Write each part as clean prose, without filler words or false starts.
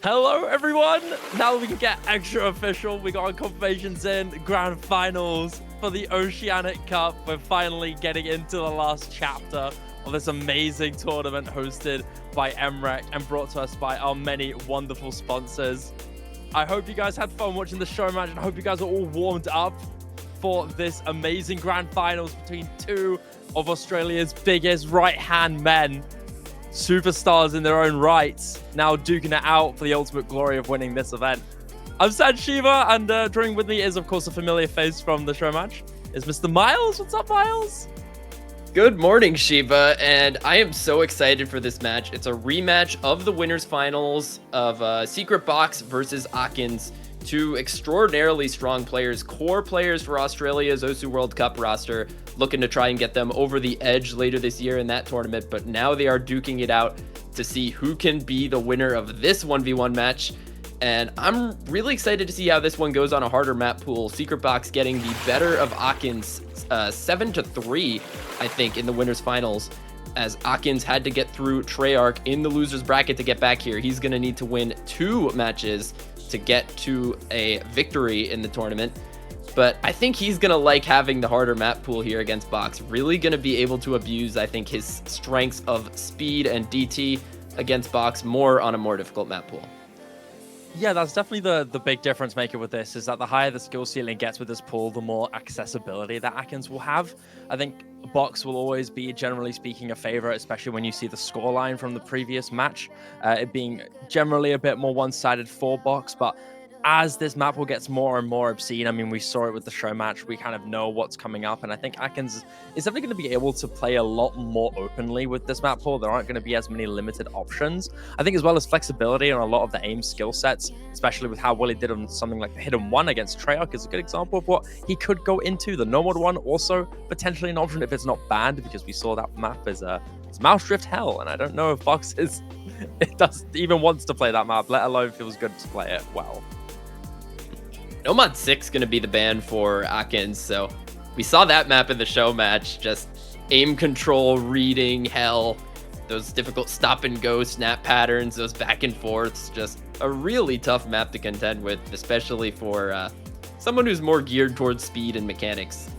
Hello, everyone. Now that we can get extra official, we got our confirmations in. Grand finals for the Oceanic Cup. We're finally getting into the last chapter of this amazing tournament hosted by MREC and brought to us by our many wonderful sponsors. I hope you guys had fun watching the show match, and I hope you guys are all warmed up for this amazing grand finals between two of Australia's biggest right-hand men. Superstars in their own rights, now duking it out for the ultimate glory of winning this event. I'm Sad Shiva, and drawing with me is, of course, a familiar face from the show match. Is Mr. Miles. What's up, Miles? Good morning, Shiva, and I am so excited for this match. It's a rematch of the winners finals of ASecretBox versus Aknz. Two extraordinarily strong players, core players for Australia's Osu World Cup roster, looking to try and get them over the edge later this year in that tournament, but now they are duking it out to see who can be the winner of this 1v1 match. And I'm really excited to see how this one goes on a harder map pool. ASecretBox getting the better of Aknz 7-3, I think, in the winners finals, as Aknz had to get through Treyarch in the losers bracket to get back here. He's going to need to win 2 matches to get to a victory in the tournament. But I think he's going to like having the harder map pool here against Box. Really going to be able to abuse, I think, his strengths of speed and DT against Box more on a more difficult map pool. Yeah, that's definitely the big difference maker with this, is that the higher the skill ceiling gets with this pool, the more accessibility that Aknz will have. I think Box will always be, generally speaking, a favorite, especially when you see the scoreline from the previous match, it being generally a bit more one-sided for Box. But as this map will get more and more obscene, I mean, we saw it with the show match, we kind of know what's coming up, and I think Aknz is definitely going to be able to play a lot more openly with this map pool. There aren't going to be as many limited options. I think as well as flexibility on a lot of the aim skill sets, especially with how well he did on something like the Hidden One against Treyarch, is a good example of what he could go into. The Nomad One also potentially an option if it's not banned, because we saw that map is it's Mouse Drift Hell, and I don't know if Box even wants to play that map, let alone feels good to play it well. Nomad 6 going to be the ban for Aknz, so we saw that map in the show match, just aim control, reading, hell, those difficult stop and go snap patterns, those back and forths, just a really tough map to contend with, especially for someone who's more geared towards speed and mechanics.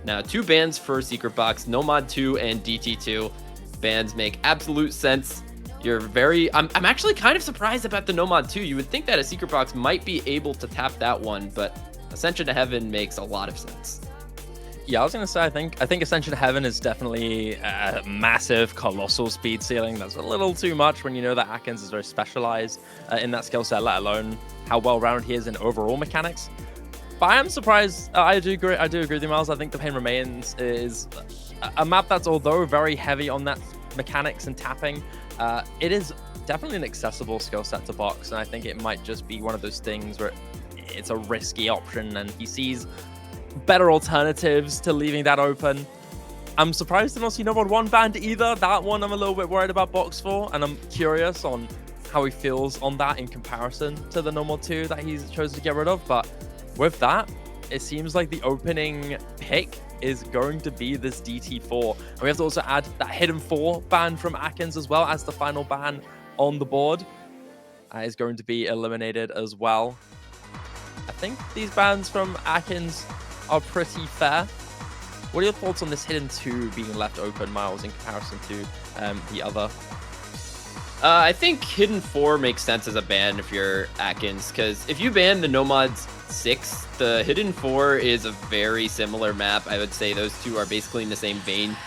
Now, 2 bans for ASecretBox, Nomad 2 and DT2. Bans make absolute sense. I'm actually kind of surprised about the Nomad 2. You would think that ASecretBox might be able to tap that one, but Ascension to Heaven makes a lot of sense. Yeah, I was going to say, I think Ascension to Heaven is definitely a massive, colossal speed ceiling. That's a little too much when you know that Aknz is very specialized in that skill set, let alone how well-rounded he is in overall mechanics. But I am surprised. I do agree with you, Miles. I think The Pain Remains is a map that's, although very heavy on that mechanics and tapping, it is definitely an accessible skill set to Box, and I think it might just be one of those things where it's a risky option and he sees better alternatives to leaving that open. I'm surprised to not see Nomad 1 banned either. That one I'm a little bit worried about Box for, and I'm curious on how he feels on that in comparison to the Nomad 2 that he's chosen to get rid of. But with that, it seems like the opening pick is going to be this DT4. And we have to also add that Hidden 4 ban from Aknz as well as the final ban on the board. Is going to be eliminated as well. I think these bans from Aknz are pretty fair. What are your thoughts on this Hidden 2 being left open, Miles, in comparison to the other? I think Hidden 4 makes sense as a ban if you're Aknz, because if you ban the Nomad 6, the Hidden 4 is a very similar map. I would say those two are basically in the same vein.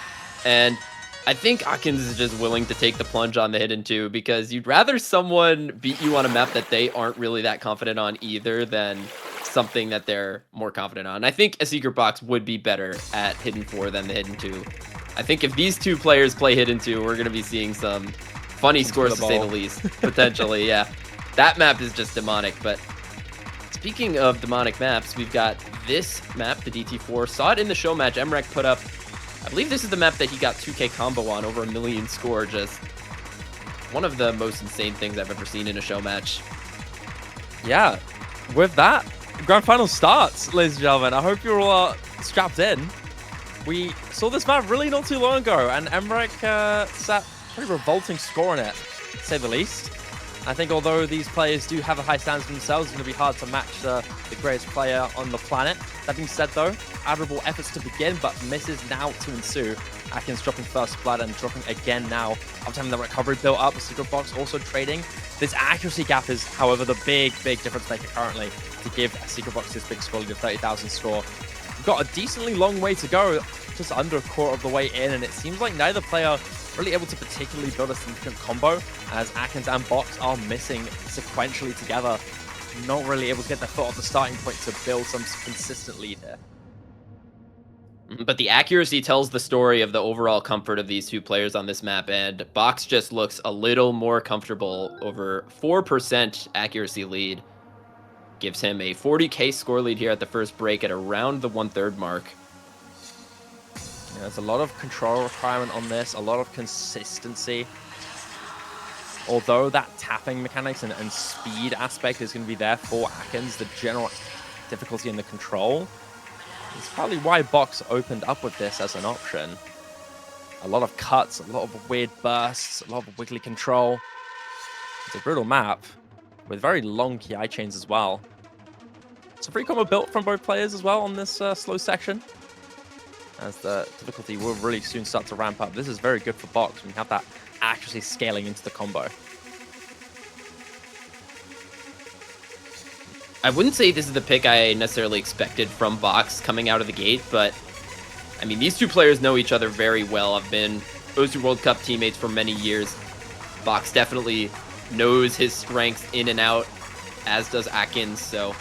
And I think Aknz is just willing to take the plunge on the Hidden 2, because you'd rather someone beat you on a map that they aren't really that confident on either than something that they're more confident on. I think ASecretBox would be better at Hidden 4 than the Hidden 2. I think if these two players play Hidden 2, we're going to be seeing some funny scores, to say the least, potentially. Yeah, that map is just demonic. But speaking of demonic maps, we've got this map, the DT4. Saw it in the show match. MREC put up, I believe this is the map that he got 2K combo on, over 1 million score. Just one of the most insane things I've ever seen in a show match. Yeah, with that, Grand Final starts, ladies and gentlemen. I hope you're all strapped in. We saw this map really not too long ago, and MREC sat pretty revolting score on it, to say the least. I think although these players do have a high standard themselves, it's going to be hard to match the greatest player on the planet. That being said, though, admirable efforts to begin, but misses now to ensue. Akins dropping first blood and dropping again now. After having the recovery built up, the ASecretBox also trading. This accuracy gap is, however, the big difference maker currently to give ASecretBox this big score lead of 30,000 score. We've got a decently long way to go, just under a quarter of the way in, and it seems like neither player really able to particularly build a significant combo, as Akins and Box are missing sequentially together. Not really able to get their foot off the starting point to build some consistent lead here. But the accuracy tells the story of the overall comfort of these two players on this map, and Box just looks a little more comfortable. Over 4% accuracy lead gives him a 40k score lead here at the first break at around the 1/3 mark. Yeah, there's a lot of control requirement on this, a lot of consistency. Although that tapping mechanics and speed aspect is going to be there for Akins, the general difficulty in the control is probably why Box opened up with this as an option. A lot of cuts, a lot of weird bursts, a lot of wiggly control. It's a brutal map with very long KI chains as well. It's a free combo built from both players as well on this slow section, as the difficulty will really soon start to ramp up. This is very good for Box when you have that accuracy scaling into the combo. I wouldn't say this is the pick I necessarily expected from Box coming out of the gate, but I mean, these two players know each other very well. I've been OSU World Cup teammates for many years. Box definitely knows his strengths in and out, as does Akins, so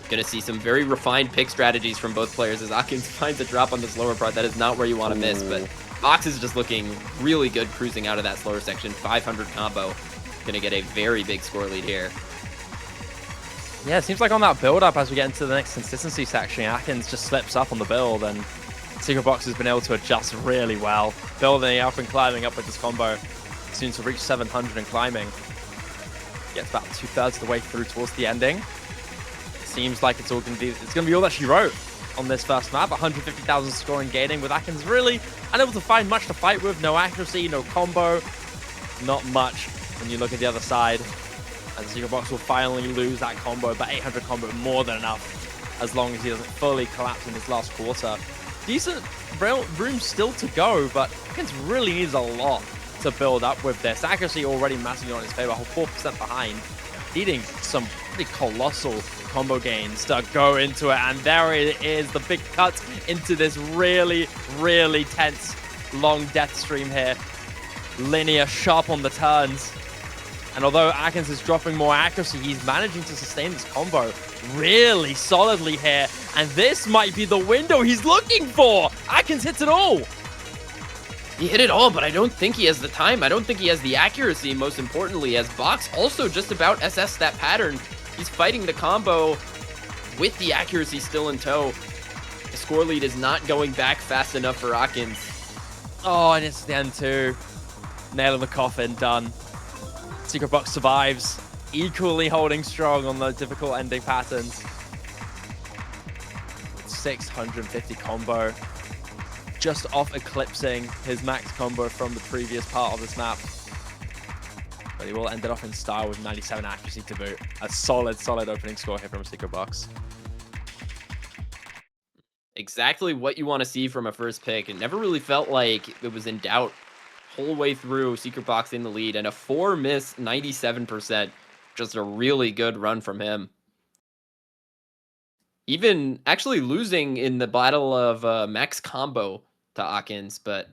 gonna see some very refined pick strategies from both players as Akins finds a drop on this lower part. That is not where you want to miss, but Box is just looking really good cruising out of that slower section. 500 combo. Gonna get a very big score lead here. Yeah, it seems like on that build-up, as we get into the next consistency section, Akins just slips up on the build, and ASecretBox has been able to adjust really well, building up and climbing up with this combo, soon to reach 700 and climbing. Gets about 2/3 of the way through towards the ending. It seems like it's gonna be all that she wrote on this first map. 150,000 score and gaining, with Akins really unable to find much to fight with. No accuracy, no combo, not much when you look at the other side. And ASecretBox will finally lose that combo, but 800 combo more than enough, as long as he doesn't fully collapse in this last quarter. Decent room still to go, but Akins really needs a lot to build up with this. Accuracy already massively on his favor, 4% behind, needing some pretty colossal combo gains to go into it. And there it is, the big cut into this really tense long death stream here. Linear, sharp on the turns. And although Akins is dropping more accuracy, he's managing to sustain this combo really solidly here. And this might be the window he's looking for. Akins hits it all. He hit it all, but I don't think he has the time. I don't think he has the accuracy, most importantly, as Box also just about SS that pattern. He's fighting the combo with the accuracy still in tow. The score lead is not going back fast enough for Akins. Oh, and it's the end too. Nail in the coffin, done. ASecretBox survives, equally holding strong on the difficult ending patterns. 650 combo, just off eclipsing his max combo from the previous part of this map. But he will end it off in style with 97 accuracy to boot. A solid opening score here from ASecretBox. Exactly what you want to see from a first pick. It never really felt like it was in doubt whole way through. ASecretBox in the lead, and a 4 miss, 97%. Just a really good run from him. Even actually losing in the battle of max combo to Akins, but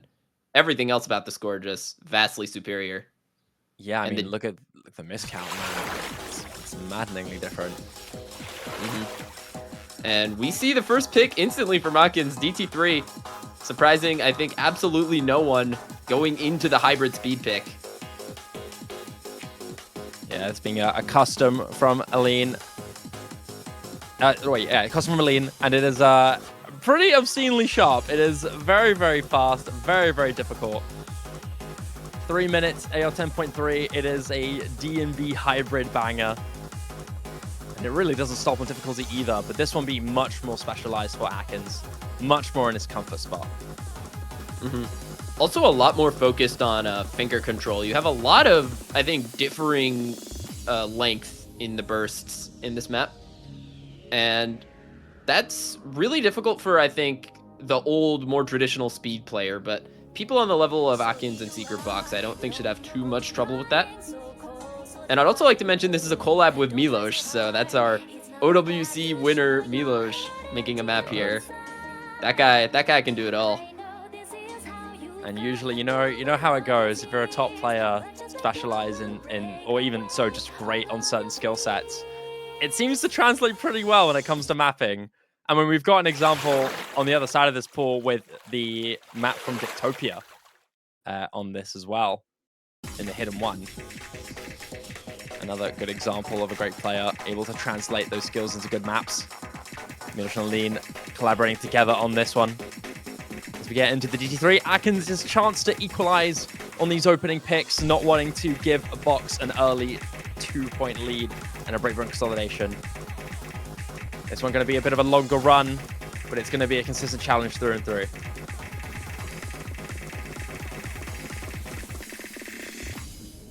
everything else about the score just vastly superior. Yeah, I mean, look at the miscount, man. It's maddeningly different. And we see the first pick instantly from Akins, DT3. Surprising, I think, absolutely no one going into the hybrid speed pick. Yeah, it's being a custom from Aline. Custom from Aline, and it is pretty obscenely sharp. It is very fast, very difficult. 3 minutes, AR 10.3. It is a D&B hybrid banger. And it really doesn't stop on difficulty either, but this one being much more specialized for Akins. Much more in his comfort spot. Also a lot more focused on finger control. You have a lot of, I think, differing length in the bursts in this map. And that's really difficult for, I think, the old, more traditional speed player. But people on the level of Akins and ASecretBox, I don't think should have too much trouble with that. And I'd also like to mention this is a collab with Milos, so that's our OWC winner Milos making a map here. That guy can do it all. And usually, you know how it goes. If you're a top player, specialize in or even so, just great on certain skill sets, it seems to translate pretty well when it comes to mapping. And when we've got an example on the other side of this pool with the map from Dictopia on this as well, in the Hidden One. Another good example of a great player able to translate those skills into good maps. Milos and Lean collaborating together on this one. As we get into the GT3, Akins' chance to equalize on these opening picks, not wanting to give a Box an early 2-point lead and a break run consolidation. This one going to be a bit of a longer run, but it's going to be a consistent challenge through and through.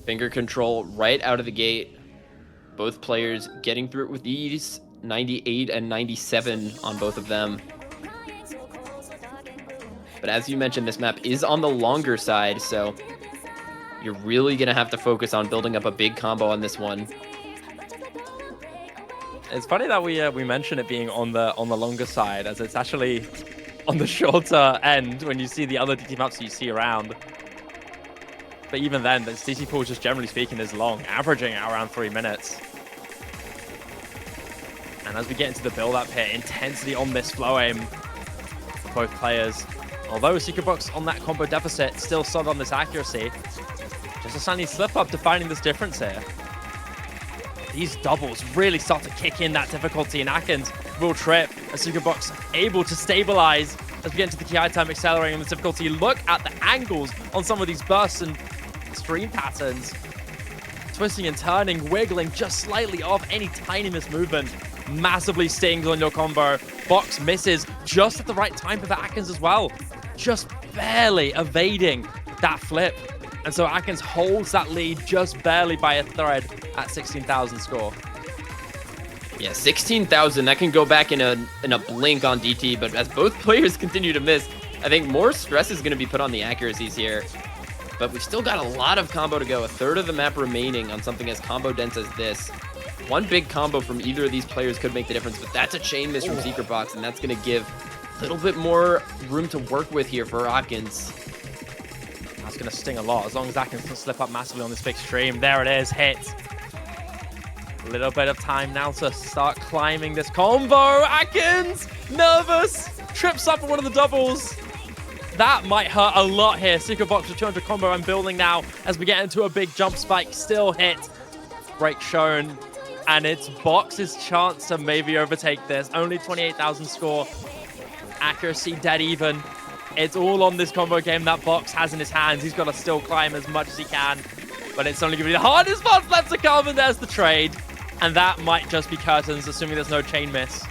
Finger control right out of the gate. Both players getting through it with ease. 98 and 97 on both of them. But as you mentioned, this map is on the longer side, so you're really going to have to focus on building up a big combo on this one. It's funny that we mention it being on the longer side, as it's actually on the shorter end when you see the other DT maps you see around. But even then, the DT pool, just generally speaking, is long, averaging around 3 minutes. And as we get into the build-up here, intensity on this flow aim for both players. Although ASecretBox on that combo deficit, still solid on this accuracy. Just a tiny slip-up defining this difference here. These doubles really start to kick in that difficulty, and Akins will trip. ASecretBox able to stabilize as we get into the key time, accelerating the difficulty. Look at the angles on some of these bursts and stream patterns. Twisting and turning, wiggling just slightly off any tiny mismovement. Massively stings on your combo. Box misses just at the right time for the Akins as well. Just barely evading that flip. And so Akins holds that lead just barely by a thread at 16,000 score. Yeah, 16,000, that can go back in a blink on DT, but as both players continue to miss, I think more stress is going to be put on the accuracies here. But we've still got a lot of combo to go, a third of the map remaining on something as combo dense as this. One big combo from either of these players could make the difference, but that's a chain miss from ASecretBox, and that's going to give a little bit more room to work with here for Akins. That's going to sting a lot, as long as Akins can slip up massively on this big stream. There it is, hit. A little bit of time now to start climbing this combo. Akins, nervous, trips up on one of the doubles. That might hurt a lot here. ASecretBox with 200 combo and building now as we get into a big jump spike. Still hit. Break shown. And it's Box's chance to maybe overtake this. Only 28,000 score. Accuracy dead even. It's all on this combo game that Box has in his hands. He's got to still climb as much as he can. But it's only going to be the hardest part left to come, and there's the trade. And that might just be curtains, assuming there's no chain miss.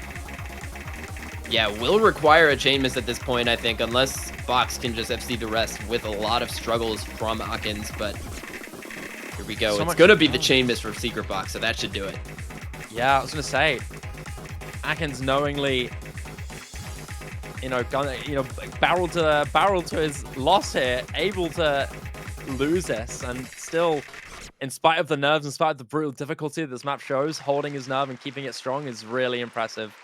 Yeah, will require a chain miss at this point, I think, unless Box can just FC the rest with a lot of struggles from Akins. But here we go. It's going to be the chain miss for ASecretBox, so that should do it. Yeah, I was going to say, Akins knowingly, barrel to his loss here, able to lose this, and still, in spite of the nerves, in spite of the brutal difficulty that this map shows, holding his nerve and keeping it strong is really impressive.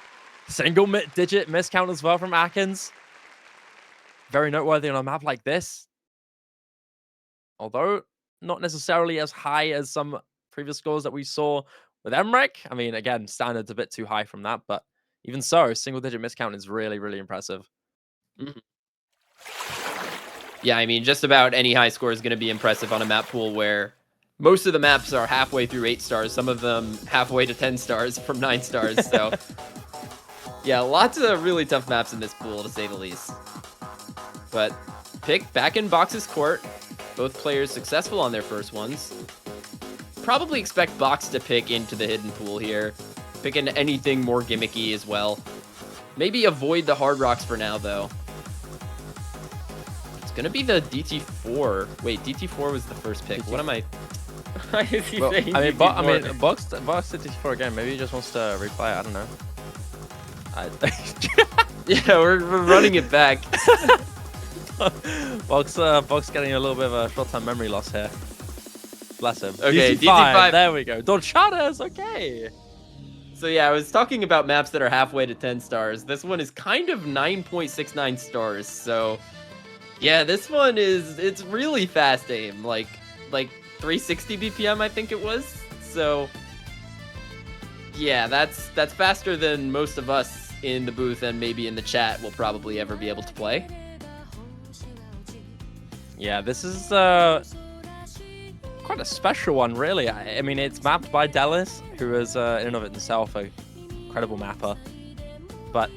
Single-digit miscount as well from Akins. Very noteworthy on a map like this. Although not necessarily as high as some previous scores that we saw with Emmerich. I mean, again, standards a bit too high from that, but even so, single-digit miscount is really, really impressive. Mm-hmm. Yeah, I mean, just about any high score is going to be impressive on a map pool where most of the maps are halfway through 8 stars, some of them halfway to 10 stars from 9 stars, so yeah, lots of really tough maps in this pool, to say the least. But pick back in Box's court, both players successful on their first ones. Probably expect Box to pick into the hidden pool here, pick into anything more gimmicky as well. Maybe avoid the hard rocks for now, though. It's gonna be the DT4. Wait, DT4 was the first pick. What am I? Why is he saying DT4? Box did DT4 again. Maybe he just wants to replay it. I don't know. Yeah, we're running it back. Box getting a little bit of a short-term memory loss here. Bless him. Okay, DT5. There we go. Dorchadas, okay. So yeah, I was talking about maps that are halfway to 10 stars. This one is kind of 9.69 stars. So yeah, this one it's really fast aim, like 360 BPM, I think it was. So yeah, that's faster than most of us in the booth and maybe in the chat will probably ever be able to play. Yeah, this is quite a special one, really. I mean, it's mapped by Dallas, who is in and of itself a incredible mapper. But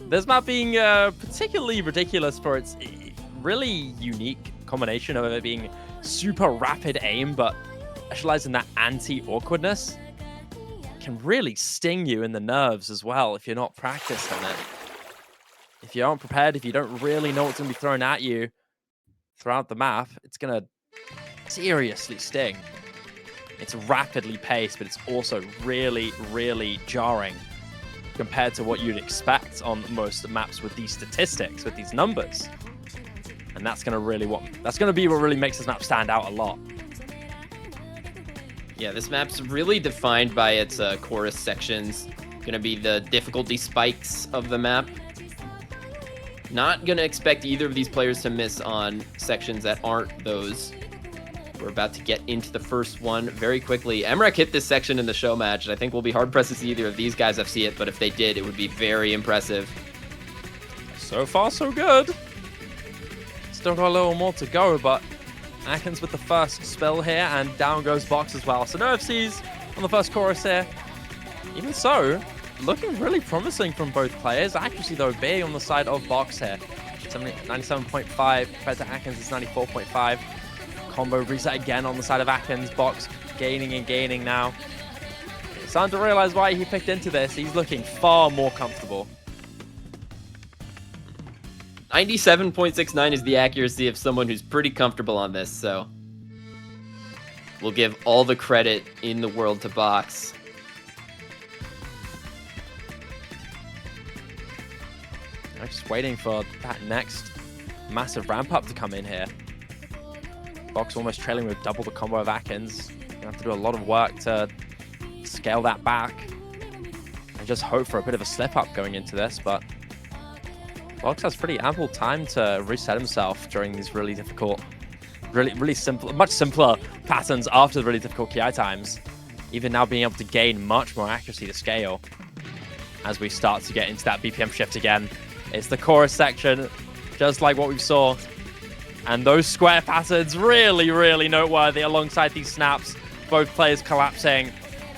this map being particularly ridiculous for its really unique combination of it being super rapid aim, but specialized in that anti-awkwardness, can really sting you in the nerves as well if you're not practiced on it. If you aren't prepared, if you don't really know what's going to be thrown at you throughout the map, it's going to seriously sting. It's rapidly paced, but it's also really, really jarring compared to what you'd expect on most maps with these statistics, with these numbers. And that's going to be what really makes this map stand out a lot. Yeah, this map's really defined by its chorus sections. Gonna be the difficulty spikes of the map. Not gonna expect either of these players to miss on sections that aren't those. We're about to get into the first one very quickly. Emrek hit this section in the show match, and I think we'll be hard-pressed to see either of these guys FC it, but if they did, it would be very impressive. So far, so good. Still got a little more to go, but Akins with the first spill here, and down goes Box as well. So no FCs on the first chorus here. Even so, looking really promising from both players. Accuracy, though, big on the side of Box here. 97.5 compared to Akins is 94.5. Combo reset again on the side of Akins. Box gaining and gaining now. It's starting to realize why he picked into this. He's looking far more comfortable. 97.69 is the accuracy of someone who's pretty comfortable on this, so we'll give all the credit in the world to Box. I'm just waiting for that next massive ramp up to come in here. Box almost trailing with double the combo of Akins. Gonna have to do a lot of work to scale that back and just hope for a bit of a slip up going into this, but Box has pretty ample time to reset himself during these really difficult, really simple, much simpler patterns after the really difficult KI times. Even now being able to gain much more accuracy to scale as we start to get into that BPM shift again. It's the chorus section, just like what we saw. And those square patterns really, really noteworthy alongside these snaps. Both players collapsing.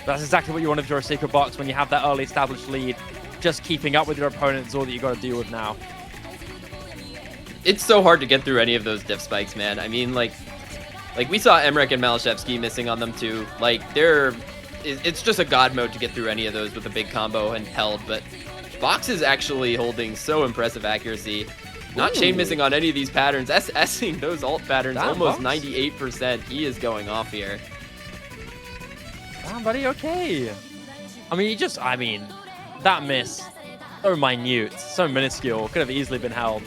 That's exactly what you want if you're a ASecretBox when you have that early established lead. Just keeping up with your opponent is all that you got to deal with now. It's so hard to get through any of those diff spikes, man. I mean, like we saw Emrek and Malashevsky missing on them too. Like, it's just a god mode to get through any of those with a big combo and held. But Box is actually holding so impressive accuracy. Not chain missing on any of these patterns. S-ing those alt patterns almost 98%. He is going off here. Damn, buddy, okay. I mean, that miss, so minute, so minuscule, could have easily been held.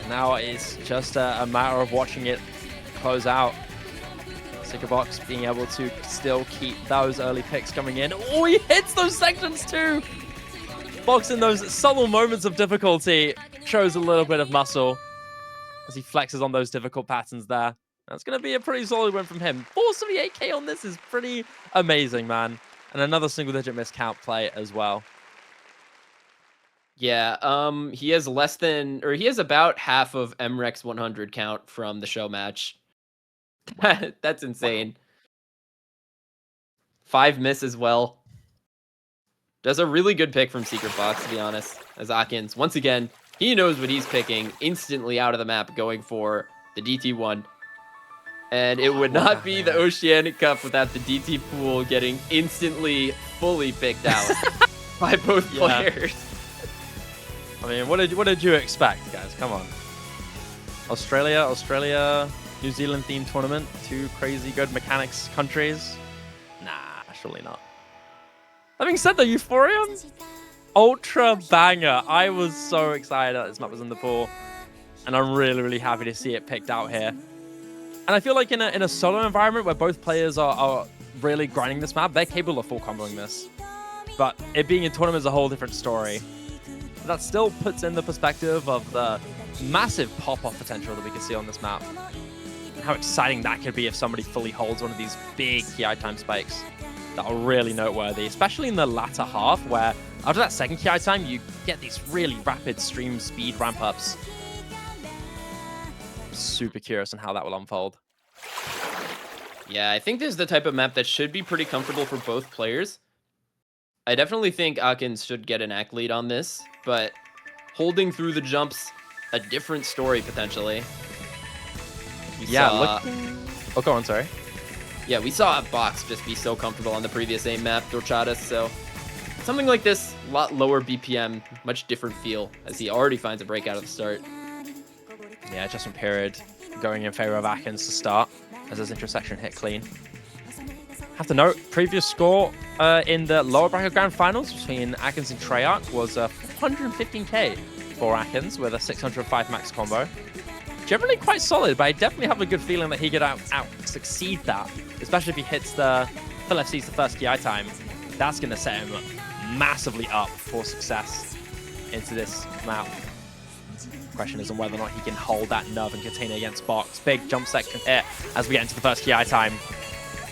Now it's just a matter of watching it close out. ASecretBox being able to still keep those early picks coming in. Oh, he hits those sections too! Box in those subtle moments of difficulty shows a little bit of muscle as he flexes on those difficult patterns there. That's going to be a pretty solid win from him. 478k on this is pretty amazing, man. And another single-digit miscount play as well. Yeah, he has he has about half of Emrek's 100 count from the show match. That's insane. 5 miss as well. Does a really good pick from ASecretBox, to be honest, as Akins. Once again, he knows what he's picking, instantly out of the map, going for the DT1. And it would not be the Oceanic Cup without the DT pool getting instantly fully picked out by both players. I mean, what did you expect, guys? Come on. Australia, New Zealand themed tournament. 2 crazy good mechanics countries. Nah, surely not. Having said that, Euphorium, ultra banger. I was so excited that this map was in the pool, and I'm really, really happy to see it picked out here. And I feel like in a solo environment where both players are really grinding this map, they're capable of full comboing this. But it being in tournament is a whole different story. That still puts in the perspective of the massive pop-off potential that we can see on this map. And how exciting that could be if somebody fully holds one of these big KI time spikes that are really noteworthy, especially in the latter half, where after that second KI time, you get these really rapid stream speed ramp-ups. Super curious on how that will unfold. Yeah, I think this is the type of map that should be pretty comfortable for both players. I definitely think Akins should get an ACK lead on this, but holding through the jumps, a different story potentially. Oh, go on, sorry. Yeah, we saw Box just be so comfortable on the previous AIM map, Dorchadas, so something like this, a lot lower BPM, much different feel, as he already finds a breakout at the start. Yeah, adjustment period going in favor of Akins to start, as his intersection hit clean. Have to note, previous score in the lower bracket grand finals between Akins and Treyarch was 115k for Akins with a 605 max combo. Generally quite solid, but I definitely have a good feeling that he could out succeed that, especially if he hits the full FC's the first KI time. That's going to set him massively up for success into this map. Question is on whether or not he can hold that nerve and container against Box. Big jump section hit as we get into the first KI time.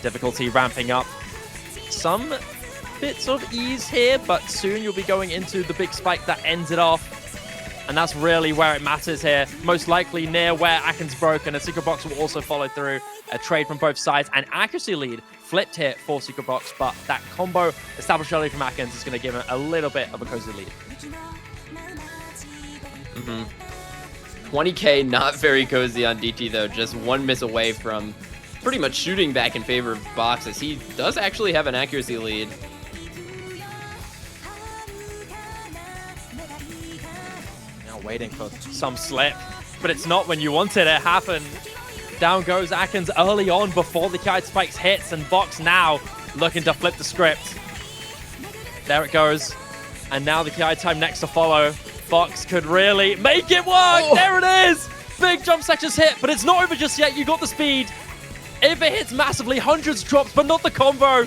Difficulty ramping up. Some bits of ease here, but soon you'll be going into the big spike that ends it off. And that's really where it matters here. Most likely near where Akins broke, and ASecretBox will also follow through. A trade from both sides. An accuracy lead flipped here for ASecretBox, but that combo established early from Akins is going to give him a little bit of a cozy lead. 20k, not very cozy on DT though. Just one miss away from pretty much shooting back in favor of Box, as he does actually have an accuracy lead. Now waiting for some slip, but it's not when you wanted it happen. Down goes Akins early on before the kite spikes hits, and Box now looking to flip the script. There it goes, and now the KI time next to follow. Box could really make it work. Oh. There it is. Big jump sections hit, but it's not over just yet. You got the speed. If it hits massively, hundreds drops, but not the combo.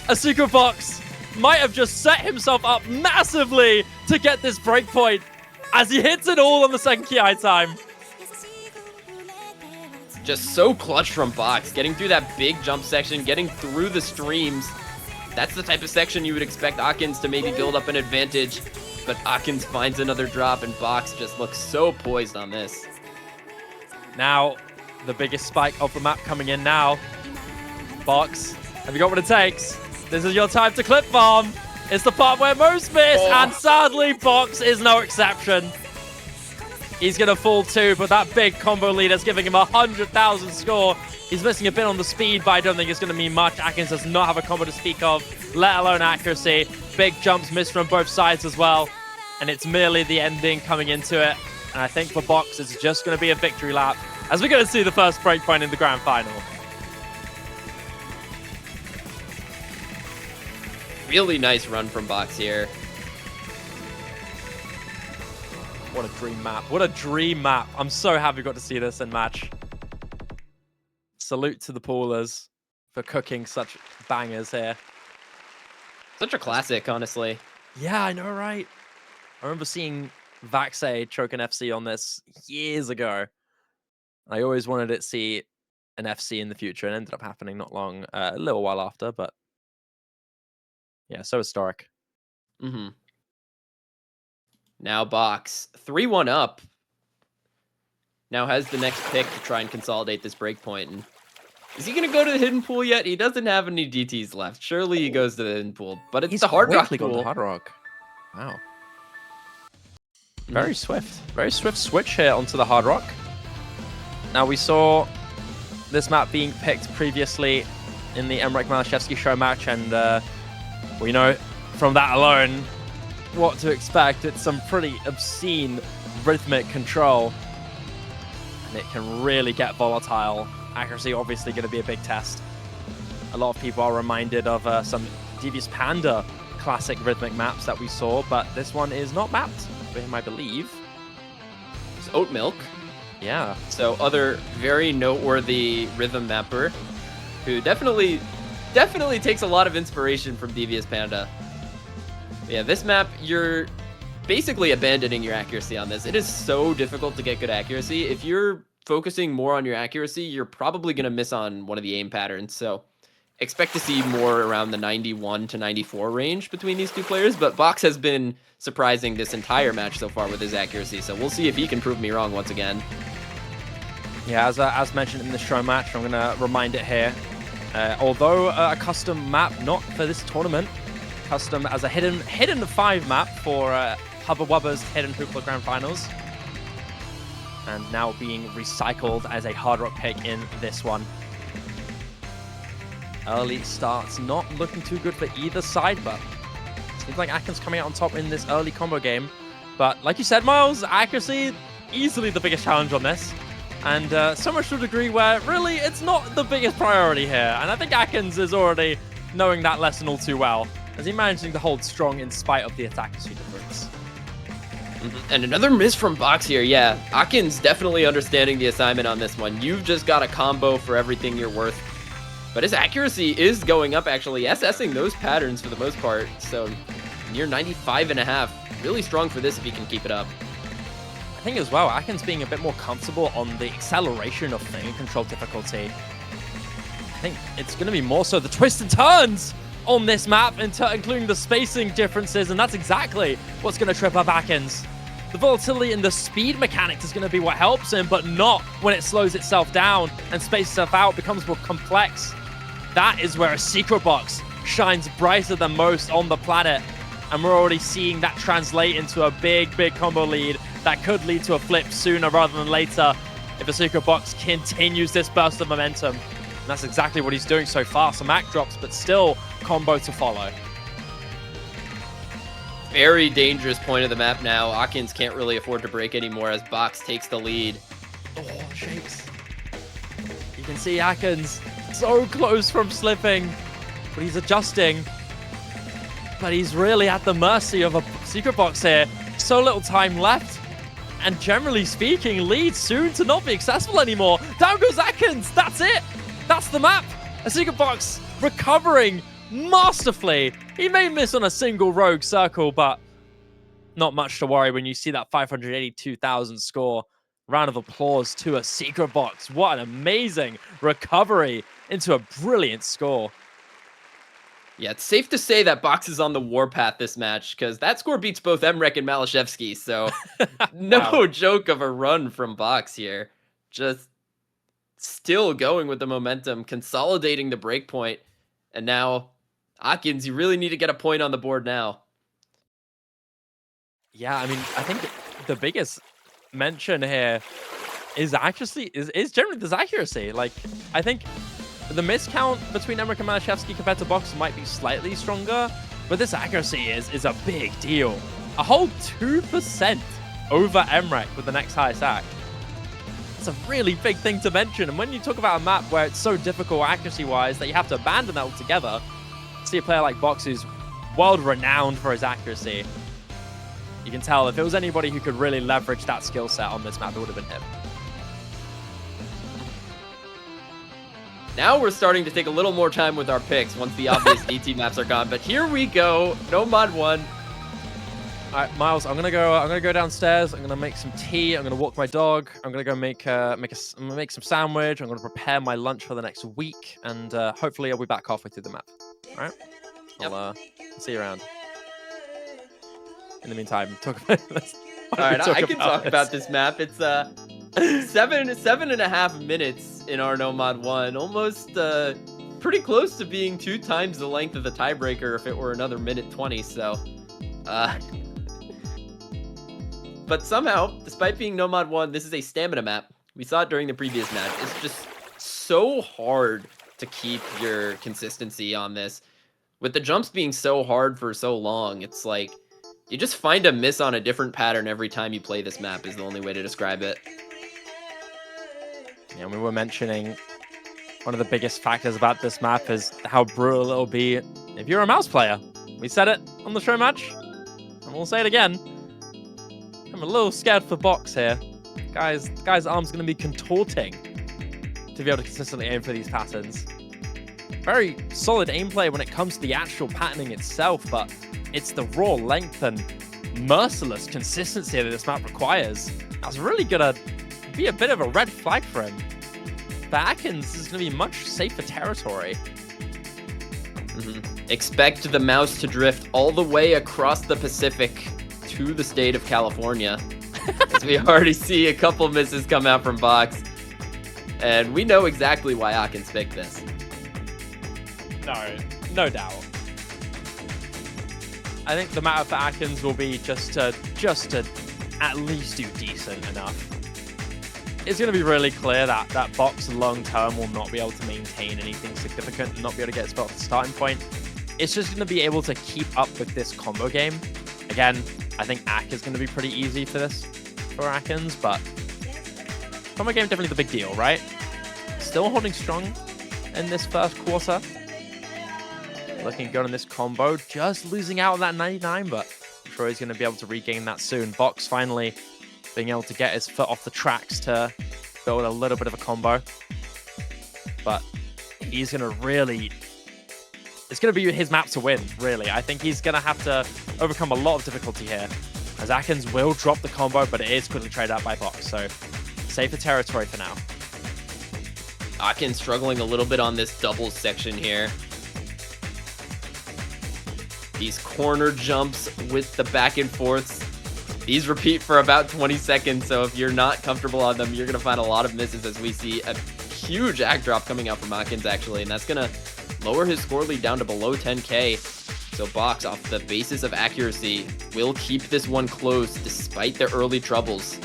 ASecretBox might have just set himself up massively to get this breakpoint as he hits it all on the second KI time. Just so clutch from Box, getting through that big jump section, getting through the streams. That's the type of section you would expect Akins to maybe build up an advantage, but Akins finds another drop, and Box just looks so poised on this. Now, the biggest spike of the map coming in now. Box, have you got what it takes? This is your time to clip farm. It's the part where most miss, and sadly, Box is no exception. He's going to fall too, but that big combo lead is giving him 100,000 score. He's missing a bit on the speed, but I don't think it's going to mean much. Akins does not have a combo to speak of, let alone accuracy. Big jumps missed from both sides as well, and it's merely the ending coming into it. And I think for Box, it's just going to be a victory lap, as we're going to see the first breakpoint in the grand final. Really nice run from Box here. What a dream map. What a dream map. I'm so happy we got to see this in match. Salute to the poolers for cooking such bangers here. Such a classic, honestly. Yeah, I know, right? I remember seeing Vaxay choke an FC on this years ago. I always wanted to see an FC in the future, and it ended up happening not long, a little while after, but yeah, so historic. Now Box, 3-1 up. Now has the next pick to try and consolidate this breakpoint. And is he going to go to the hidden pool yet? He doesn't have any DTs left. Surely he goes to the hidden pool, but it's the hard rock pool. Hard rock. Wow. Very swift. Very swift switch here onto the hard rock. Now we saw this map being picked previously in the Emrek Malashevsky show match, and we know from that alone, what to expect. It's some pretty obscene rhythmic control, and it can really get volatile. Accuracy obviously going to be a big test. A lot of people are reminded of some Devious Panda classic rhythmic maps that we saw, but this one is not mapped for him, I believe. It's Oat Milk. Yeah. So other very noteworthy rhythm mapper who definitely takes a lot of inspiration from Devious Panda. Yeah, this map, you're basically abandoning your accuracy on this. It is so difficult to get good accuracy. If you're focusing more on your accuracy, you're probably going to miss on one of the aim patterns. So expect to see more around the 91 to 94 range between these two players. But Box has been surprising this entire match so far with his accuracy. So we'll see if he can prove me wrong once again. Yeah, as mentioned in the show match, I'm going to remind it here. Although a custom map, not for this tournament, custom as a hidden 5 map for Hubba Wubba's Hidden Hoopla Grand Finals. And now being recycled as a hard rock pick in this one. Early starts not looking too good for either side, but seems like Akn's coming out on top in this early combo game. But like you said, Miles, accuracy, easily the biggest challenge on this. And so much to a degree where really it's not the biggest priority here. And I think Akins is already knowing that lesson all too well, as he managing to hold strong in spite of the attack difference. And another miss from Box here. Yeah, Akin's definitely understanding the assignment on this one. You've just got a combo for everything you're worth. But his accuracy is going up, actually, assessing those patterns for the most part. So near 95.5. Really strong for this if he can keep it up. I think as well, Akin's being a bit more comfortable on the acceleration of thing and control difficulty. I think it's going to be more so the twists and turns on this map, including the spacing differences, and that's exactly what's going to trip up Akins. The volatility and the speed mechanics is going to be what helps him, but not when it slows itself down and spaces itself out, becomes more complex. That is where ASecretBox shines brighter than most on the planet, and we're already seeing that translate into a big combo lead that could lead to a flip sooner rather than later if ASecretBox continues this burst of momentum. And that's exactly what he's doing so far. Some Mac drops, but still combo to follow. Very dangerous point of the map now. Akins can't really afford to break anymore as Box takes the lead. Oh, shakes. You can see Akins so close from slipping, but he's adjusting. But he's really at the mercy of ASecretBox here. So little time left. And generally speaking, lead soon to not be accessible anymore. Down goes Akins. That's it. That's the map. ASecretBox recovering masterfully. He may miss on a single rogue circle, but not much to worry when you see that 582,000 score. Round of applause to ASecretBox. What an amazing recovery into a brilliant score. Yeah, it's safe to say that Box is on the warpath this match, because that score beats both Emrek and Malashevsky, so no joke of a run from Box here. Just still going with the momentum, consolidating the break point, and now, Akins, you really need to get a point on the board now. Yeah, I mean, I think the biggest mention here is actually is generally this accuracy. Like, I think the miscount between Emrek and Malashevsky compared to Box might be slightly stronger, but this accuracy is a big deal. A whole 2% over Emrek with the next highest act. It's a really big thing to mention, and when you talk about a map where it's so difficult accuracy-wise that you have to abandon that altogether, see a player like Box who's world-renowned for his accuracy, you can tell if it was anybody who could really leverage that skill set on this map, it would have been him. Now we're starting to take a little more time with our picks once the obvious DT maps are gone, but here we go. No mod 1. All right, Miles, I'm gonna go downstairs. I'm gonna make some tea. I'm gonna walk my dog. I'm gonna go make some sandwich. I'm gonna prepare my lunch for the next week, and hopefully I'll be back halfway through the map. All right, Yep. I'll see you around. In the meantime, talk about this. All right, I can talk about this map. It's 7.5 minutes in our No Mod 1, almost pretty close to being 2 times the length of the tiebreaker if it were another minute 20. So, but somehow, despite being No Mod 1, this is a stamina map. We saw it during the previous match. It's just so hard to keep your consistency on this. With the jumps being so hard for so long, it's like You just find a miss on a different pattern every time you play this map is the only way to describe it. Yeah, we were mentioning one of the biggest factors about this map is how brutal it'll be if you're a mouse player. We said it on the show match, and we'll say it again. I'm a little scared for Box here. The guy's arm's going to be contorting to be able to consistently aim for these patterns. Very solid aim play when it comes to the actual patterning itself, but it's the raw length and merciless consistency that this map requires. That's really going to be a bit of a red flag for him. For Akins, is going to be much safer territory. Expect the mouse to drift all the way across the Pacific to the state of California. As we already see a couple misses come out from Box. And we know exactly why Akins picked this. No doubt. I think the matter for Akins will be just to at least do decent enough. It's going to be really clear that Box long-term will not be able to maintain anything significant and not be able to get his off the starting point. It's just going to be able to keep up with this combo game. Again, I think Ak is going to be pretty easy for this, for Akins, but combo game definitely the big deal, right? Still holding strong in this first quarter. Looking good on this combo, just losing out on that 99, but I'm sure he's going to be able to regain that soon. Box finally being able to get his foot off the tracks to build a little bit of a combo. But he's going to really... It's going to be his map to win, really. I think he's going to have to overcome a lot of difficulty here, as Akins will drop the combo, but it is quickly traded out by Box, so safer territory for now. Akins struggling a little bit on this double section here. These corner jumps with the back and forths. These repeat for about 20 seconds, so if you're not comfortable on them, you're going to find a lot of misses as we see a huge act drop coming out from Akins, actually, and that's going to lower his score lead down to below 10k. So Box, off the basis of accuracy, will keep this one close despite the early troubles.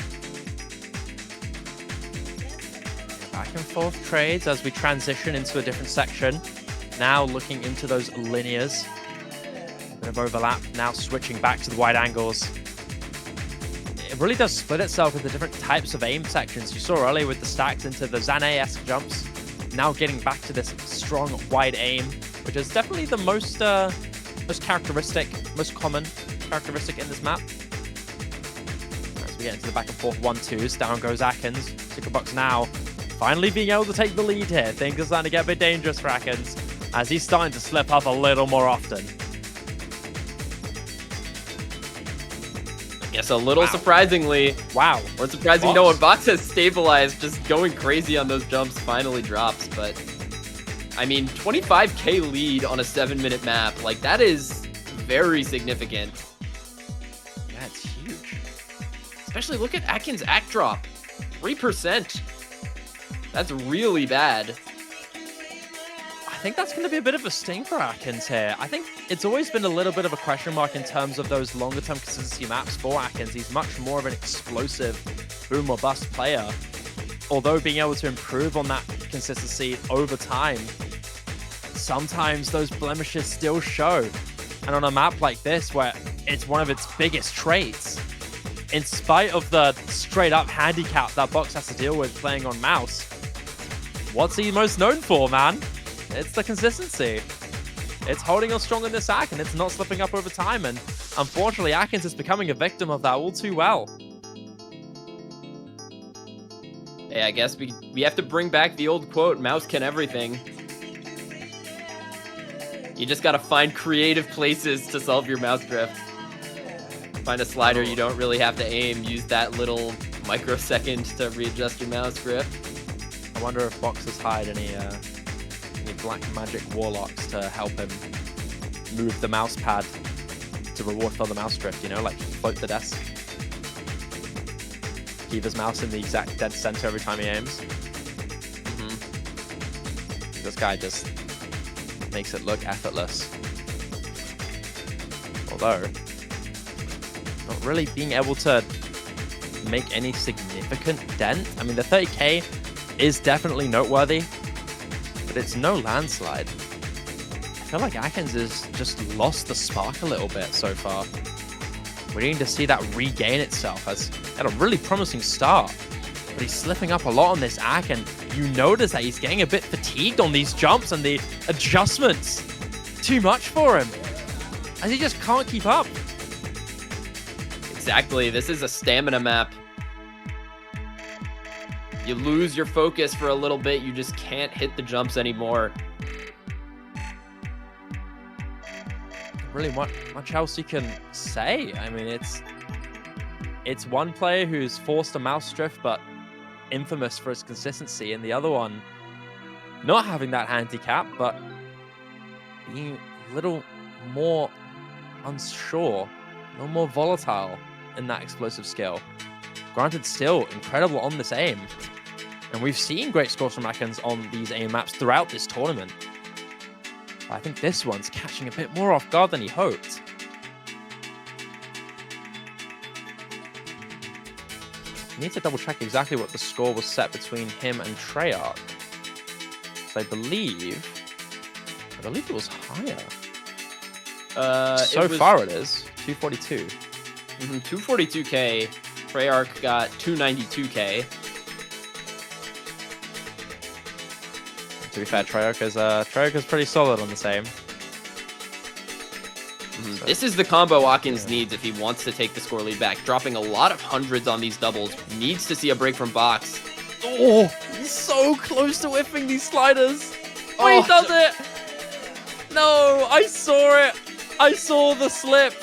Back and forth trades as we transition into a different section. Now looking into those linears. A bit of overlap, now switching back to the wide angles. It really does split itself into different types of aim sections. You saw earlier with the stacks into the Zane-esque jumps. Now getting back to this strong wide aim, which is definitely the most characteristic, most common characteristic in this map. As we get into the back and forth 1-2s, down goes Akins. ASecretBox now finally being able to take the lead here. Things are starting to get a bit dangerous for Akins, as he's starting to slip up a little more often. I guess a little surprisingly. Wow. Or surprising, no one. Box has stabilized, just going crazy on those jumps, finally drops. But, I mean, 25k lead on a 7-minute map, like, that is very significant. Yeah, it's huge. Especially look at Akins' act drop. 3%. That's really bad. I think that's going to be a bit of a sting for Akins here. I think it's always been a little bit of a question mark in terms of those longer-term consistency maps for Akins. He's much more of an explosive boom or bust player. Although being able to improve on that consistency over time, sometimes those blemishes still show. And on a map like this, where it's one of its biggest traits, in spite of the straight-up handicap that Box has to deal with playing on mouse, what's he most known for, man? It's the consistency. It's holding us strong in this act, and it's not slipping up over time. And unfortunately, Akins is becoming a victim of that all too well. Hey, I guess we have to bring back the old quote, mouse can everything. You just gotta find creative places to solve your mouse drift. Find a slider you don't really have to aim. Use that little microsecond to readjust your mouse grip. I wonder if Box has hired any black magic warlocks to help him move the mouse pad to reward for the mouse drift, you know, like float the desk. Keep his mouse in the exact dead center every time he aims. This guy just makes it look effortless. Although, not really being able to make any significant dent. I mean, the 30k is definitely noteworthy, but it's no landslide. I feel like Akins has just lost the spark a little bit so far. we're needing to see that regain itself as he had a really promising start. But he's slipping up a lot on this Ak, and you notice that he's getting a bit fatigued on these jumps and the adjustments. Too much for him, as he just can't keep up. Exactly. This is a stamina map. You lose your focus for a little bit. You just can't hit the jumps anymore. Really much else you can say. I mean, it's one player who's forced a mouse drift, but infamous for his consistency, and the other one not having that handicap, but being a little more unsure, a little more volatile in that explosive skill. Granted, still incredible on this aim. And we've seen great scores from Akins on these aim maps throughout this tournament. But I think this one's catching a bit more off guard than he hoped. I need to double check exactly what the score was set between him and Treyarch. So I believe it was higher. So far it is 242. 242k. Treyarch got 292k. To be fair, Treyarch is pretty solid on this aim. So, this is the combo Akins needs if he wants to take the score lead back. Dropping a lot of hundreds on these doubles. Needs to see a break from Box. Oh, he's so close to whiffing these sliders. Oh, he does it. No, I saw it. I saw the slip.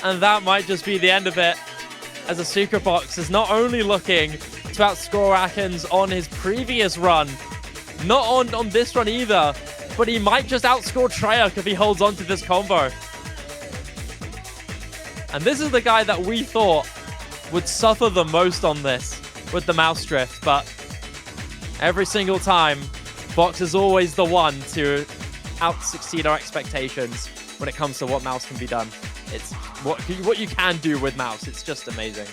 And that might just be the end of it, as ASecretBox is not only looking to outscore Akins on his previous run, not on this run either, but he might just outscore Treyarch if he holds on to this combo. And this is the guy that we thought would suffer the most on this with the mouse drift, but every single time, Box is always the one to out-succeed our expectations when it comes to what mouse can be done. It's what you can do with mouse. It's just amazing.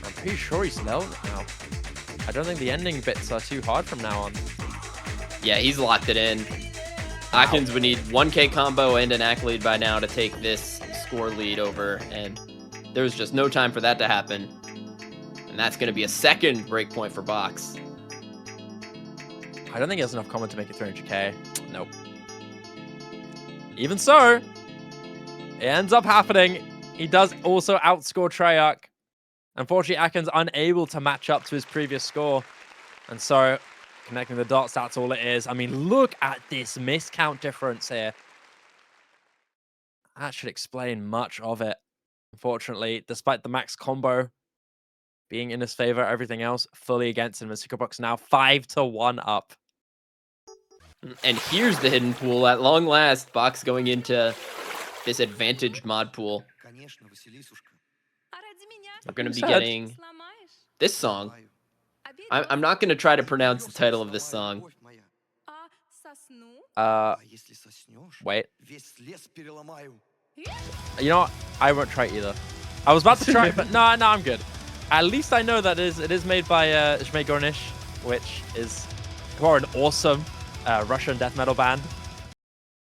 I'm pretty sure he's leveled now. I don't think the ending bits are too hard from now on. Yeah, he's locked it in. Akins would need 1k combo and an Ak lead by now to take this score lead over, and there's just no time for that to happen. And that's going to be a second breakpoint for Box. I don't think he has enough combo to make it 300k. Nope. Even so, it ends up happening. He does also outscore Treyarch. Unfortunately, Akins unable to match up to his previous score. And so, connecting the dots, that's all it is. I mean, look at this miscount difference here. That should explain much of it. Unfortunately, despite the max combo being in his favor, everything else fully against him. ASecretBox now 5-1 up. And here's the hidden pool. At long last, Box going into this advantaged mod pool. We're going to be getting this song. I'm not going to try to pronounce the title of this song. Wait. You know what? I won't try either. I was about to try, but no, I'm good. At least I know that it is made by Gornish, who are an awesome Russian death metal band.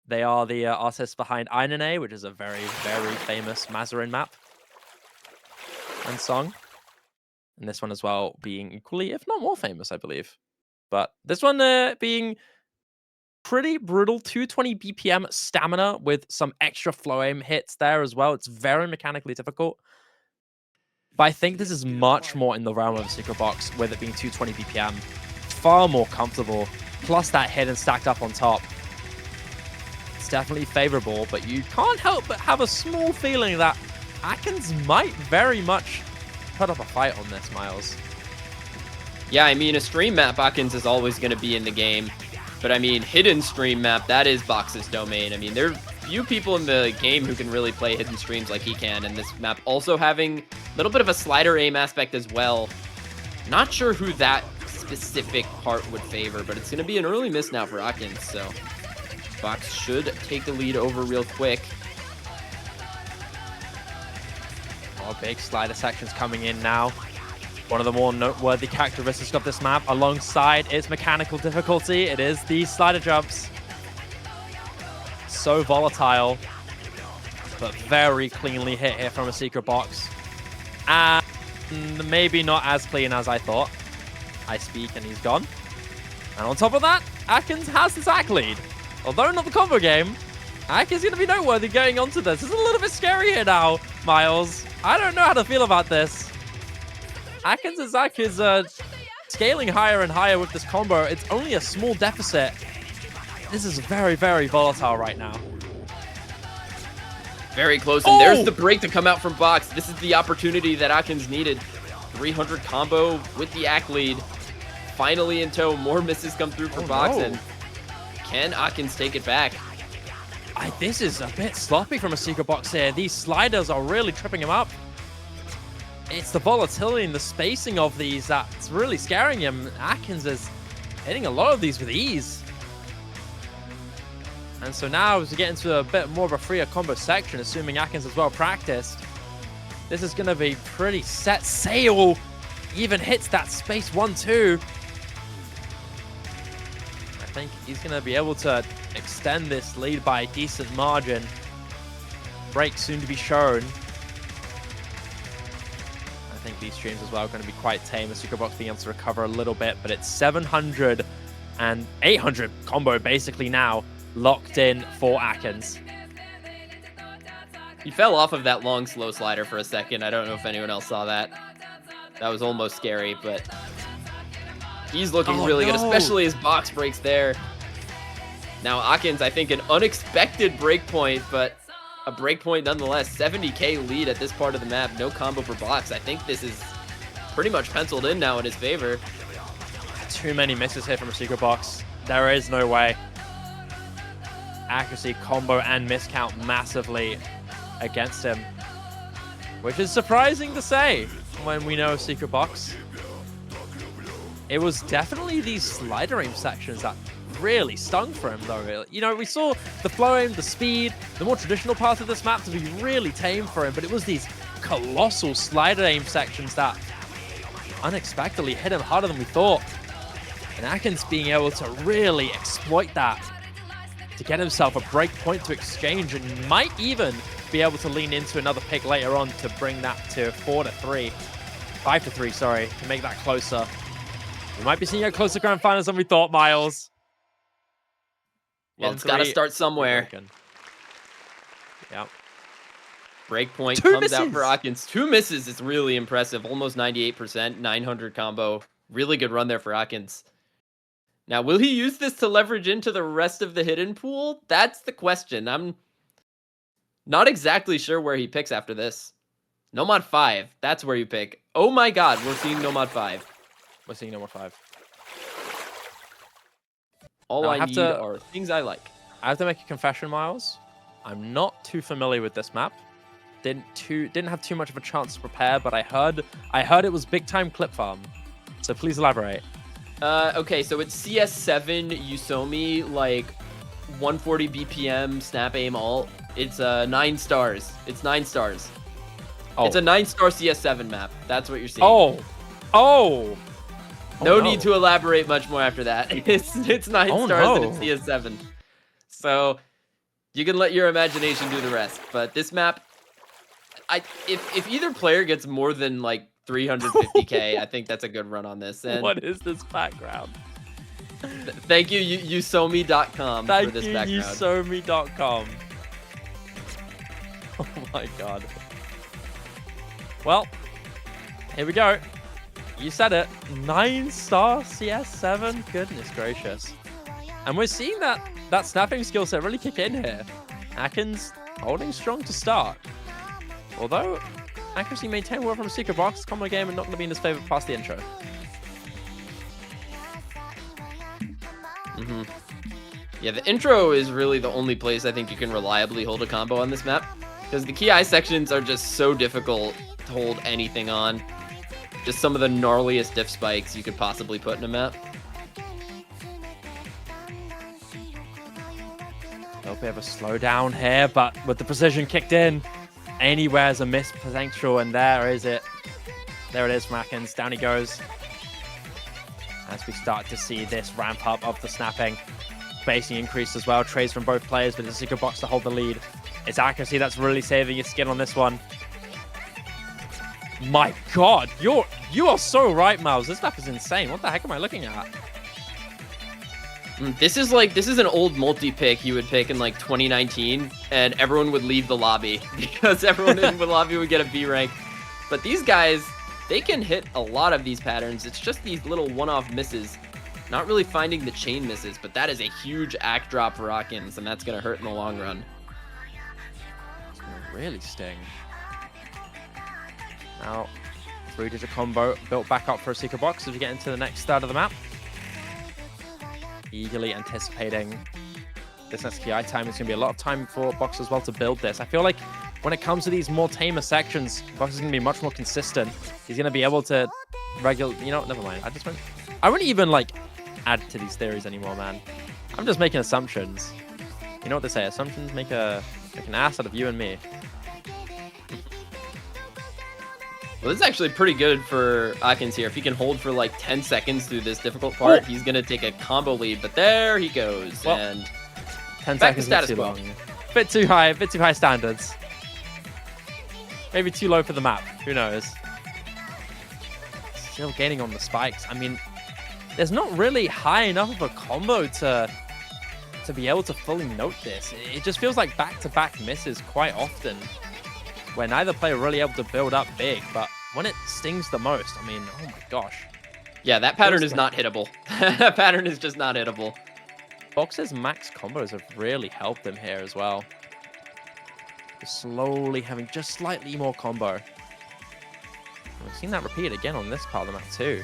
They are the artists behind Einane, which is a very, very famous Mazarin map and song. And this one as well being equally, if not more famous, I believe. But this one being pretty brutal, 220 BPM stamina with some extra flow aim hits there as well. It's very mechanically difficult. But I think this is much more in the realm of ASecretBox, with it being 220 BPM. Far more comfortable. Plus that hit and stacked up on top. It's definitely favorable, but you can't help but have a small feeling that Akins might very much put up a fight on this, Miles. Yeah, I mean, a stream map, Akins is always going to be in the game. But I mean, hidden stream map, that is Box's domain. I mean, there are few people in the game who can really play hidden streams like he can. And this map also having a little bit of a slider aim aspect as well. Not sure who that specific part would favor, but it's going to be an early miss now for Akins. So Box should take the lead over real quick. Oh, big slider sections coming in now. One of the more noteworthy characteristics of this map, alongside its mechanical difficulty, it is the slider jumps. so volatile, but very cleanly hit here from a secret box. And maybe not as clean as I thought. I speak and he's gone. And on top of that, Akins has the sack lead. Although not the combo game, Akins is going to be noteworthy going on to this. It's a little bit scary here now, Miles. I don't know how to feel about this. Akins' Zack is scaling higher and higher with this combo. It's only a small deficit. This is very, very volatile right now. Very close, and there's the break to come out from Box. This is the opportunity that Akins needed. 300 combo with the Ak lead. Finally in tow, more misses come through for Box, and can Akins take it back? This is a bit sloppy from a secret box here. These sliders are really tripping him up. It's the volatility and the spacing of these that's really scaring him. Akins is hitting a lot of these with ease. And so now as we get into a bit more of a freer combo section, assuming Akins is well practiced, this is going to be pretty set sail. Even hits that space 1-2. I think he's going to be able to extend this lead by a decent margin. Break soon to be shown. I think these streams as well are going to be quite tame. The Secret Box being able to recover a little bit, but it's 700 and 800 combo basically now locked in for Akins. He fell off of that long slow slider for a second. I don't know if anyone else saw that. That was almost scary, but he's looking really good, especially as Box breaks there. Now Akins, I think an unexpected breakpoint, but a breakpoint nonetheless. 70k lead at this part of the map. No combo for Box. I think this is pretty much penciled in now in his favor. Too many misses here from a secret box. There is no way. Accuracy, combo, and miscount massively against him, which is surprising to say when we know secret box. It was definitely these slider aim sections that really stung for him, though. You know, we saw the flow aim, the speed, the more traditional parts of this map to be really tame for him, but it was these colossal slider aim sections that unexpectedly hit him harder than we thought. And Akins being able to really exploit that to get himself a break point to exchange, and might even be able to lean into another pick later on to bring that to 5-3, sorry, to make that closer. We might be seeing a closer grand finals than we thought, Miles. Well, it's got to start somewhere. Yeah. Breakpoint comes out for Akins. 2 misses is really impressive. Almost 98%, 900 combo. Really good run there for Akins. Now, will he use this to leverage into the rest of the hidden pool? That's the question. I'm not exactly sure where he picks after this. Nomad 5, that's where you pick. Oh my god, we're seeing Nomad 5. We're seeing Nomad 5. All I need are things I like. I have to make a confession, Miles. I'm not too familiar with this map. Didn't have too much of a chance to prepare, but I heard it was big time clip farm. So please elaborate. Okay, so it's CS7 Yusomi, like 140 BPM, snap aim alt. It's 9 stars. It's 9 stars. Oh. It's a 9-star CS7 map. That's what you're seeing. No need to elaborate much more after that. It's 9 stars and it's CS7. So you can let your imagination do the rest. But this map, if either player gets more than like 350k, I think that's a good run on this. And what is this background? Thank you, Yusomi.com for this background. Thank you, Yusomi.com. Oh my god. Well, here we go. You said it. 9-star CS7. Goodness gracious. And we're seeing that snapping skill set really kick in here. Akins holding strong to start. Although accuracy maintained well from a secret box, combo game and not going to be in his favor past the intro. Yeah, the intro is really the only place I think you can reliably hold a combo on this map, because the Ki sections are just so difficult to hold anything on. Just some of the gnarliest diff spikes you could possibly put in a map. A little bit of a slowdown here, but with the precision kicked in, anywhere's a miss potential, and there is it. There it is from Akins. Down he goes. As we start to see this ramp up of the snapping. spacing increased as well. Trades from both players, but it's ASecretBox to hold the lead. It's accuracy that's really saving his skin on this one. My God, you are so right, Miles. This map is insane. What the heck am I looking at? This is an old multi-pick you would pick in like 2019, and everyone would leave the lobby because everyone in the lobby would get a B rank. But these guys, they can hit a lot of these patterns. It's just these little one-off misses. Not really finding the chain misses, but that is a huge act drop for Akins, and that's going to hurt in the long run. It's going to really sting. Now, 3-digit combo built back up for ASecretBox as we get into the next third of the map. Eagerly anticipating this next KI time. It's going to be a lot of time for Box as well to build this. I feel like when it comes to these more tamer sections, Box is going to be much more consistent. He's going to be able to you know, never mind. I wouldn't even like add to these theories anymore, man. I'm just making assumptions. You know what they say? Assumptions make an ass out of you and me. Well, this is actually pretty good for Akins here. If he can hold for like 10 seconds through this difficult part, he's going to take a combo lead. But there he goes. Well, and 10 back to seconds status too quo. long. Bit too high standards. Maybe too low for the map. Who knows? Still gaining on the spikes. I mean, there's not really high enough of a combo to be able to fully note this. It just feels like back-to-back misses quite often, where neither player really able to build up big, but when it stings the most, I mean, oh my gosh. Yeah, that pattern is not hittable. That pattern is just not hittable. Box's max combos have really helped him here as well. Just slowly having just slightly more combo. And we've seen that repeat again on this part of the map too.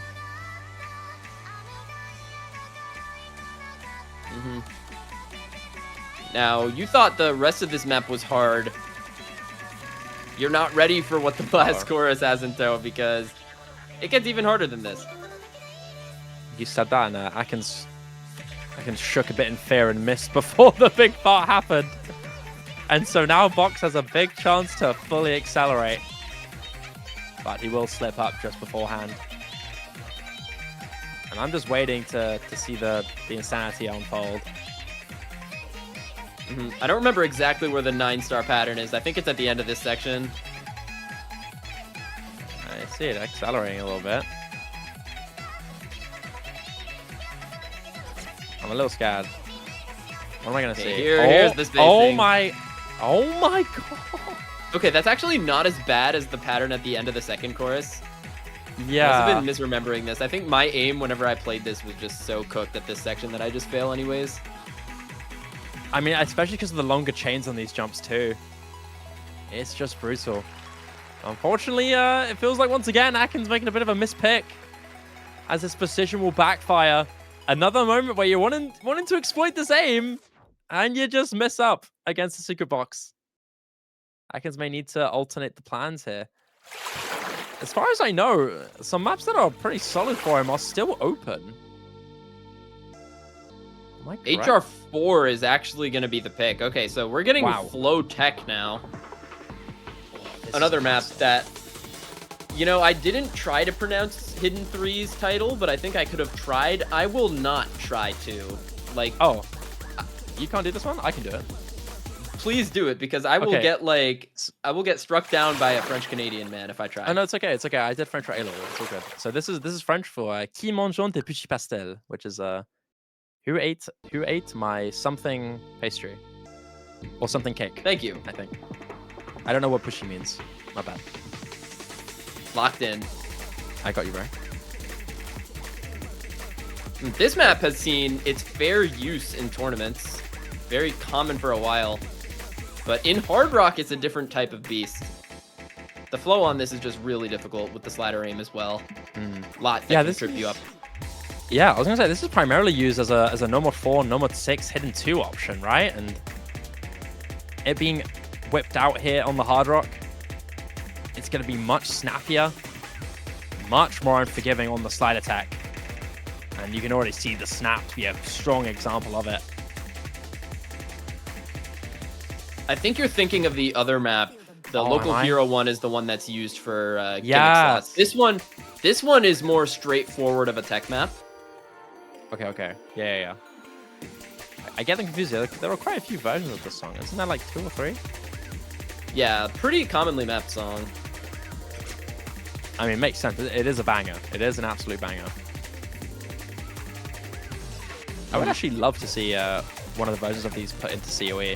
Now, you thought the rest of this map was hard. You're not ready for what the last chorus has in tow, because it gets even harder than this. You said that, and Akins shook a bit in fear and missed before the big part happened. And so now Box has a big chance to fully accelerate. But he will slip up just beforehand. And I'm just waiting to see the insanity unfold. I don't remember exactly where the 9-star pattern is. I think it's at the end of this section. I see it accelerating a little bit. I'm a little scared. What am I gonna see? Here's this big thing. Oh my god. Okay, that's actually not as bad as the pattern at the end of the second chorus. Yeah. I must have been misremembering this. I think my aim whenever I played this was just so cooked at this section that I just fail anyways. I mean, especially because of the longer chains on these jumps too. It's just brutal. Unfortunately, it feels like once again Akins making a bit of a mispick, as his precision will backfire. Another moment where you're wanting to exploit this aim, and you just mess up against the ASecretBox. Akins may need to alternate the plans here. As far as I know, some maps that are pretty solid for him are still open. HR4 is actually going to be the pick. Okay, so we're getting Flow Tech now. Another map that, you know, I didn't try to pronounce Hidden 3's title, but I think I could have tried. I will not try to. Like, oh, you can't do this one? I can do it. Please do it, because I will get I will get struck down by a French Canadian man if I try. Oh no, it's okay. It's okay. I did French for A level. It's all good. So this is French for qui mangeant des petits pastels, which is who ate my something pastry or something cake. Thank you. I think. I don't know what pushy means. My bad. Locked in. I got you, bro. This map has seen its fair use in tournaments. Very common for a while. But in Hard Rock, it's a different type of beast. The flow on this is just really difficult with the slider aim as well. Lot that can trip you up. Yeah, I was gonna say this is primarily used as a No Mod 4, No Mod 6 Hidden 2 option, right? And it being whipped out here on the Hard Rock, it's gonna be much snappier, much more unforgiving on the slide attack. And you can already see the snap to be a strong example of it. I think you're thinking of the other map. The local hero one is the one that's used for gimmick slots. This one is more straightforward of a tech map. Okay. Yeah. I get them confused. There are quite a few versions of this song. Isn't there like 2 or 3? Yeah, pretty commonly mapped song. I mean, it makes sense. It is a banger. It is an absolute banger. I would actually love to see one of the versions of these put into COE.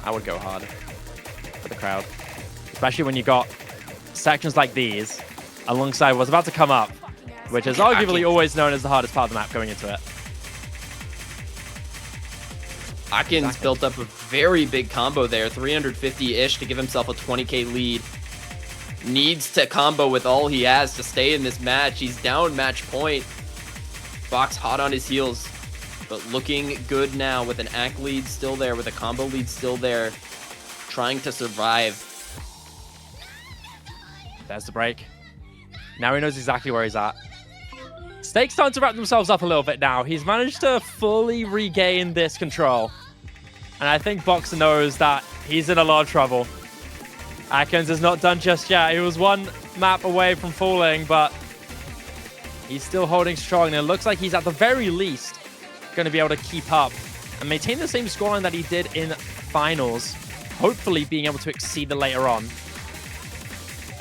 I would go hard for the crowd. Especially when you got sections like these alongside what's about to come up, which is arguably always known as the hardest part of the map going into it. Akins built up a very big combo there, 350-ish to give himself a 20k lead. Needs to combo with all he has to stay in this match. He's down match point. Box hot on his heels, but looking good now with an Ak lead still there, with a combo lead still there, trying to survive. There's the break. Now he knows exactly where he's at. Stakes starting to wrap themselves up a little bit now. He's managed to fully regain this control. And I think Boxer knows that he's in a lot of trouble. Akins is not done just yet. He was one map away from falling, but he's still holding strong. And it looks like he's at the very least going to be able to keep up and maintain the same scoreline that he did in finals. Hopefully being able to exceed it later on.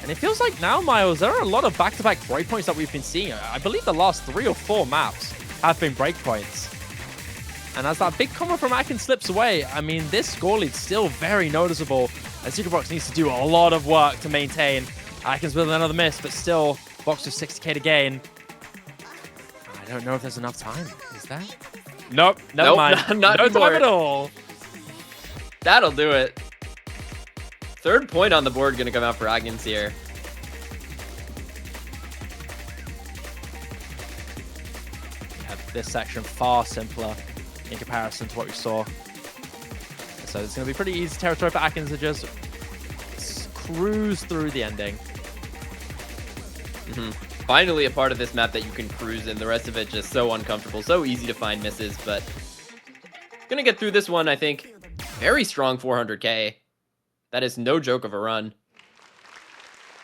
And it feels like now, Miles, there are a lot of back-to-back breakpoints that we've been seeing. I believe the last 3 or 4 maps have been breakpoints. And as that big combo from Akins slips away, I mean, this score lead's still very noticeable. And ASecretBox needs to do a lot of work to maintain. Akins with another miss, but still, Box with 60k to gain. I don't know if there's enough time. Is there? Nope, never mind. Not no anymore. time at all. That'll do it. 3rd point on the board gonna come out for Akins here. Yeah, this section far simpler in comparison to what we saw. So it's going to be pretty easy territory for Akins to just cruise through the ending. Finally a part of this map that you can cruise in. The rest of it just so uncomfortable, so easy to find misses, but gonna get through this one, I think. Very strong 400k. That is no joke of a run.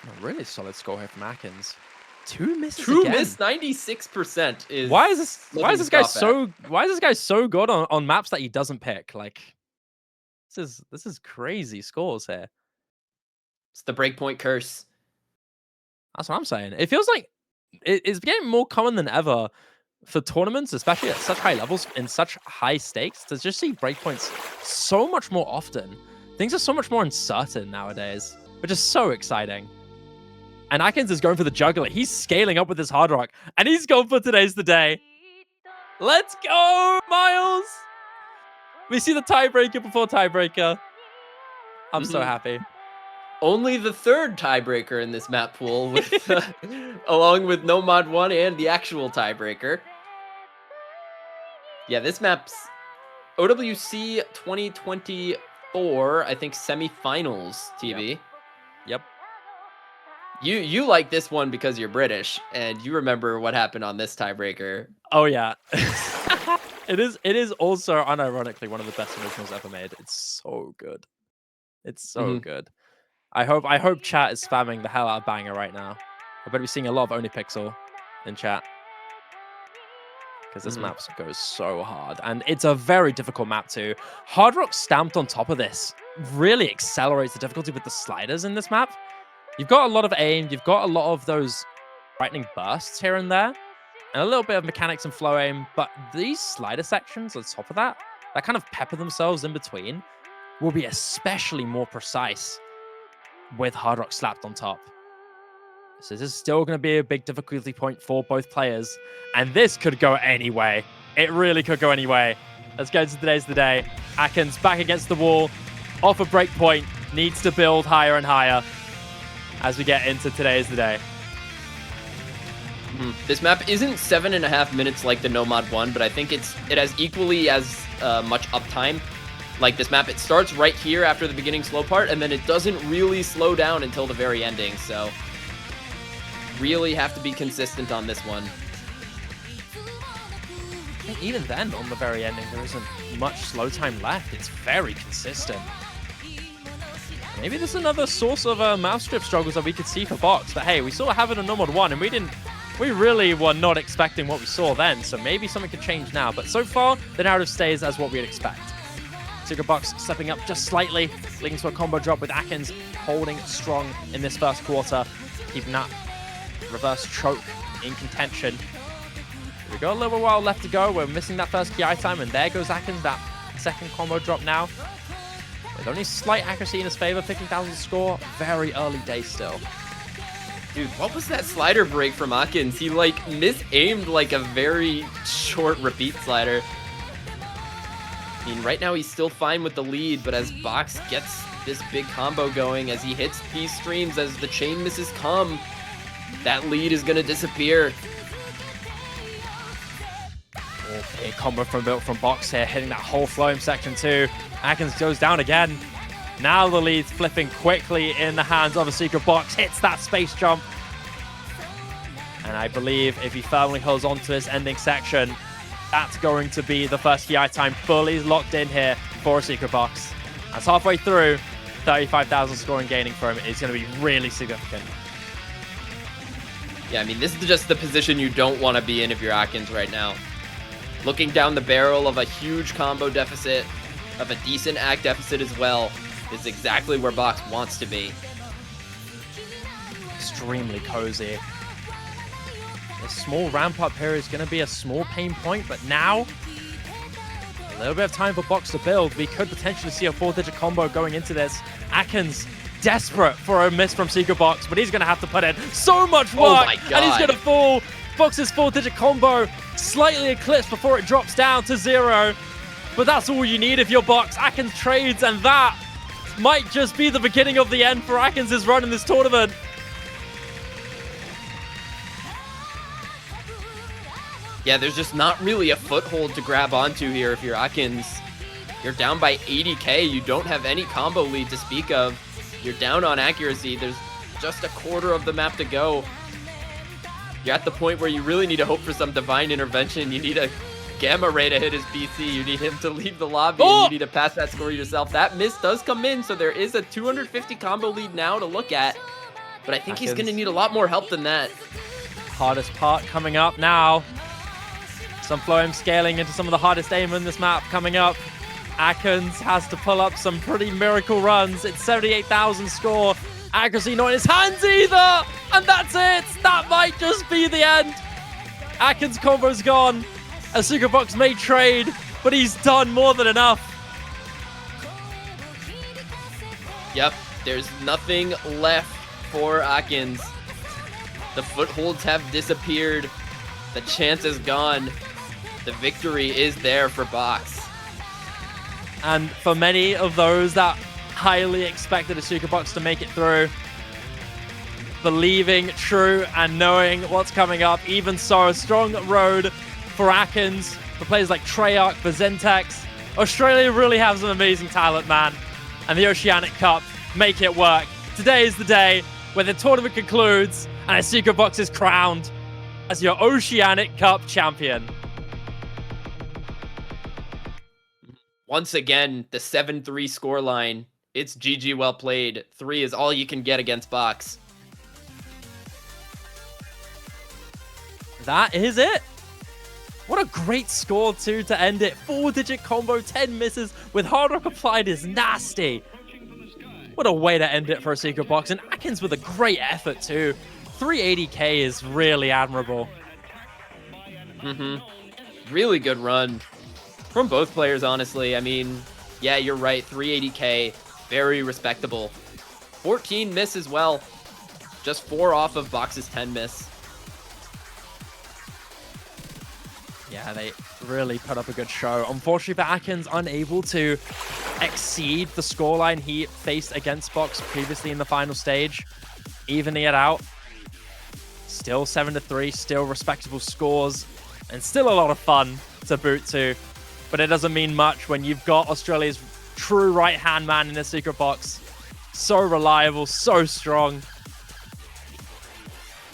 A really solid score here from Akins. 2 misses 2 again. miss, 96% is. Why is this guy so good on maps that he doesn't pick? Like, this is crazy scores here. It's the breakpoint curse. That's what I'm saying. It feels like it's getting more common than ever for tournaments, especially at such high levels, in such high stakes, to just see breakpoints so much more often. Things are so much more uncertain nowadays, which is so exciting. And Akins is going for the juggler. He's scaling up with his hard rock, and he's going for today's the day. Let's go, Miles! We see the tiebreaker before tiebreaker. I'm so happy. Only the 3rd tiebreaker in this map pool, with, along with No Mod 1 and the actual tiebreaker. Yeah, this map's OWC 2024, I think, semifinals TV. Yep. You like this one because you're British, and you remember what happened on this tiebreaker. Oh yeah. It is also unironically one of the best originals ever made. It's so good. It's so good. I hope chat is spamming the hell out of Banger right now. I better be seeing a lot of OnlyPixel in chat. Because this map goes so hard. And it's a very difficult map too. Hard Rock stamped on top of this really accelerates the difficulty with the sliders in this map. You've got a lot of aim, you've got a lot of those lightning bursts here and there, and a little bit of mechanics and flow aim, but these slider sections on top of that kind of pepper themselves in between, will be especially more precise with Hard Rock slapped on top. So this is still going to be a big difficulty point for both players, and this could go any way. It really could go any way. Let's go to today's the day. Akins back against the wall, off a break point, needs to build higher and higher as we get into today's the day. This map isn't 7.5 minutes like the No Mod 1, but I think it has equally as much uptime. Like this map, it starts right here after the beginning slow part, and then it doesn't really slow down until the very ending. So really have to be consistent on this one. And even then, on the very ending, there isn't much slow time left. It's very consistent. Maybe there's another source of mouse strip struggles that we could see for Box. But hey, we saw it happen on No Mod 1, and we didn't We really were not expecting what we saw then, so maybe something could change now. But so far, the narrative stays as what we'd expect. ASecretBox stepping up just slightly, leading to a combo drop with Akins holding strong in this first quarter, keeping that reverse choke in contention. We got a little while left to go. We're missing that first KI time, and there goes Akins, that second combo drop now. With only slight accuracy in his favor, 15,000 score. Very early days still. Dude, what was that slider break from Akins? He, like, misaimed, like, a very short repeat slider. I mean, right now he's still fine with the lead, but as Box gets this big combo going, as he hits these streams, as the chain misses come, that lead is going to disappear. Oh, big combo from Box here, hitting that whole flowing section too. Akins goes down again. Now the lead's flipping quickly in the hands of ASecretBox, hits that space jump. And I believe if he firmly holds on to his ending section, that's going to be the first KI time fully locked in here for ASecretBox. That's halfway through, 35,000 scoring gaining for him is going to be really significant. Yeah, I mean, this is just the position you don't want to be in if you're Akins right now. Looking down the barrel of a huge combo deficit, of a decent act deficit as well, is exactly where Box wants to be. Extremely cozy. This small ramp up here is going to be a small pain point, but now a little bit of time for Box to build. We could potentially see a 4-digit combo going into this. Akins desperate for a miss from ASecretBox, but he's going to have to put in so much work, oh my God, and he's going to fall. Box's 4-digit combo slightly eclipsed before it drops down to 0. But that's all you need if you're Box. Akins trades, and that might just be the beginning of the end for Akins' run in this tournament. Yeah, there's just not really a foothold to grab onto here if you're Akins. You're down by 80k. You don't have any combo lead to speak of. You're down on accuracy. There's just a quarter of the map to go. You're at the point where you really need to hope for some divine intervention. You need a Gamma Ray to hit his BC. You need him to leave the lobby, and you need to pass that score yourself. That miss does come in, so there is a 250 combo lead now to look at. But I think he's going to need a lot more help than that. Hardest part coming up now. Some Floem scaling into some of the hardest aim in this map coming up. Akins has to pull up some pretty miracle runs. It's 78,000 score. Accuracy not in his hands either. And that's it. That might just be the end. Akins' combo's gone. ASecretBox may trade, but he's done more than enough. Yep, there's nothing left for Akins. The footholds have disappeared. The chance is gone. The victory is there for Box. And for many of those that highly expected ASecretBox to make it through, believing true and knowing what's coming up, even so, a strong road for Akins, for players like Treyarch, for Zentex. Australia really have some amazing talent, man. And the Oceanic Cup make it work. Today is the day where the tournament concludes and ASecretBox is crowned as your Oceanic Cup champion. Once again, the 7-3 scoreline. It's GG well played. 3 is all you can get against Box. That is it. What a great score, too, to end it. 4-digit combo, 10 misses with Hard Rock applied is nasty. What a way to end it for ASecretBox. And Akins with a great effort, too. 380k is really admirable. Really good run from both players, honestly. I mean, yeah, you're right. 380k, very respectable. 14 miss as well. Just 4 off of Box's 10 miss. Yeah, they really put up a good show. Unfortunately for Akins, unable to exceed the scoreline he faced against Box previously in the final stage, evening it out. Still 7-3, still respectable scores, and still a lot of fun to boot to. But it doesn't mean much when you've got Australia's true right-hand man in ASecretBox. So reliable, so strong.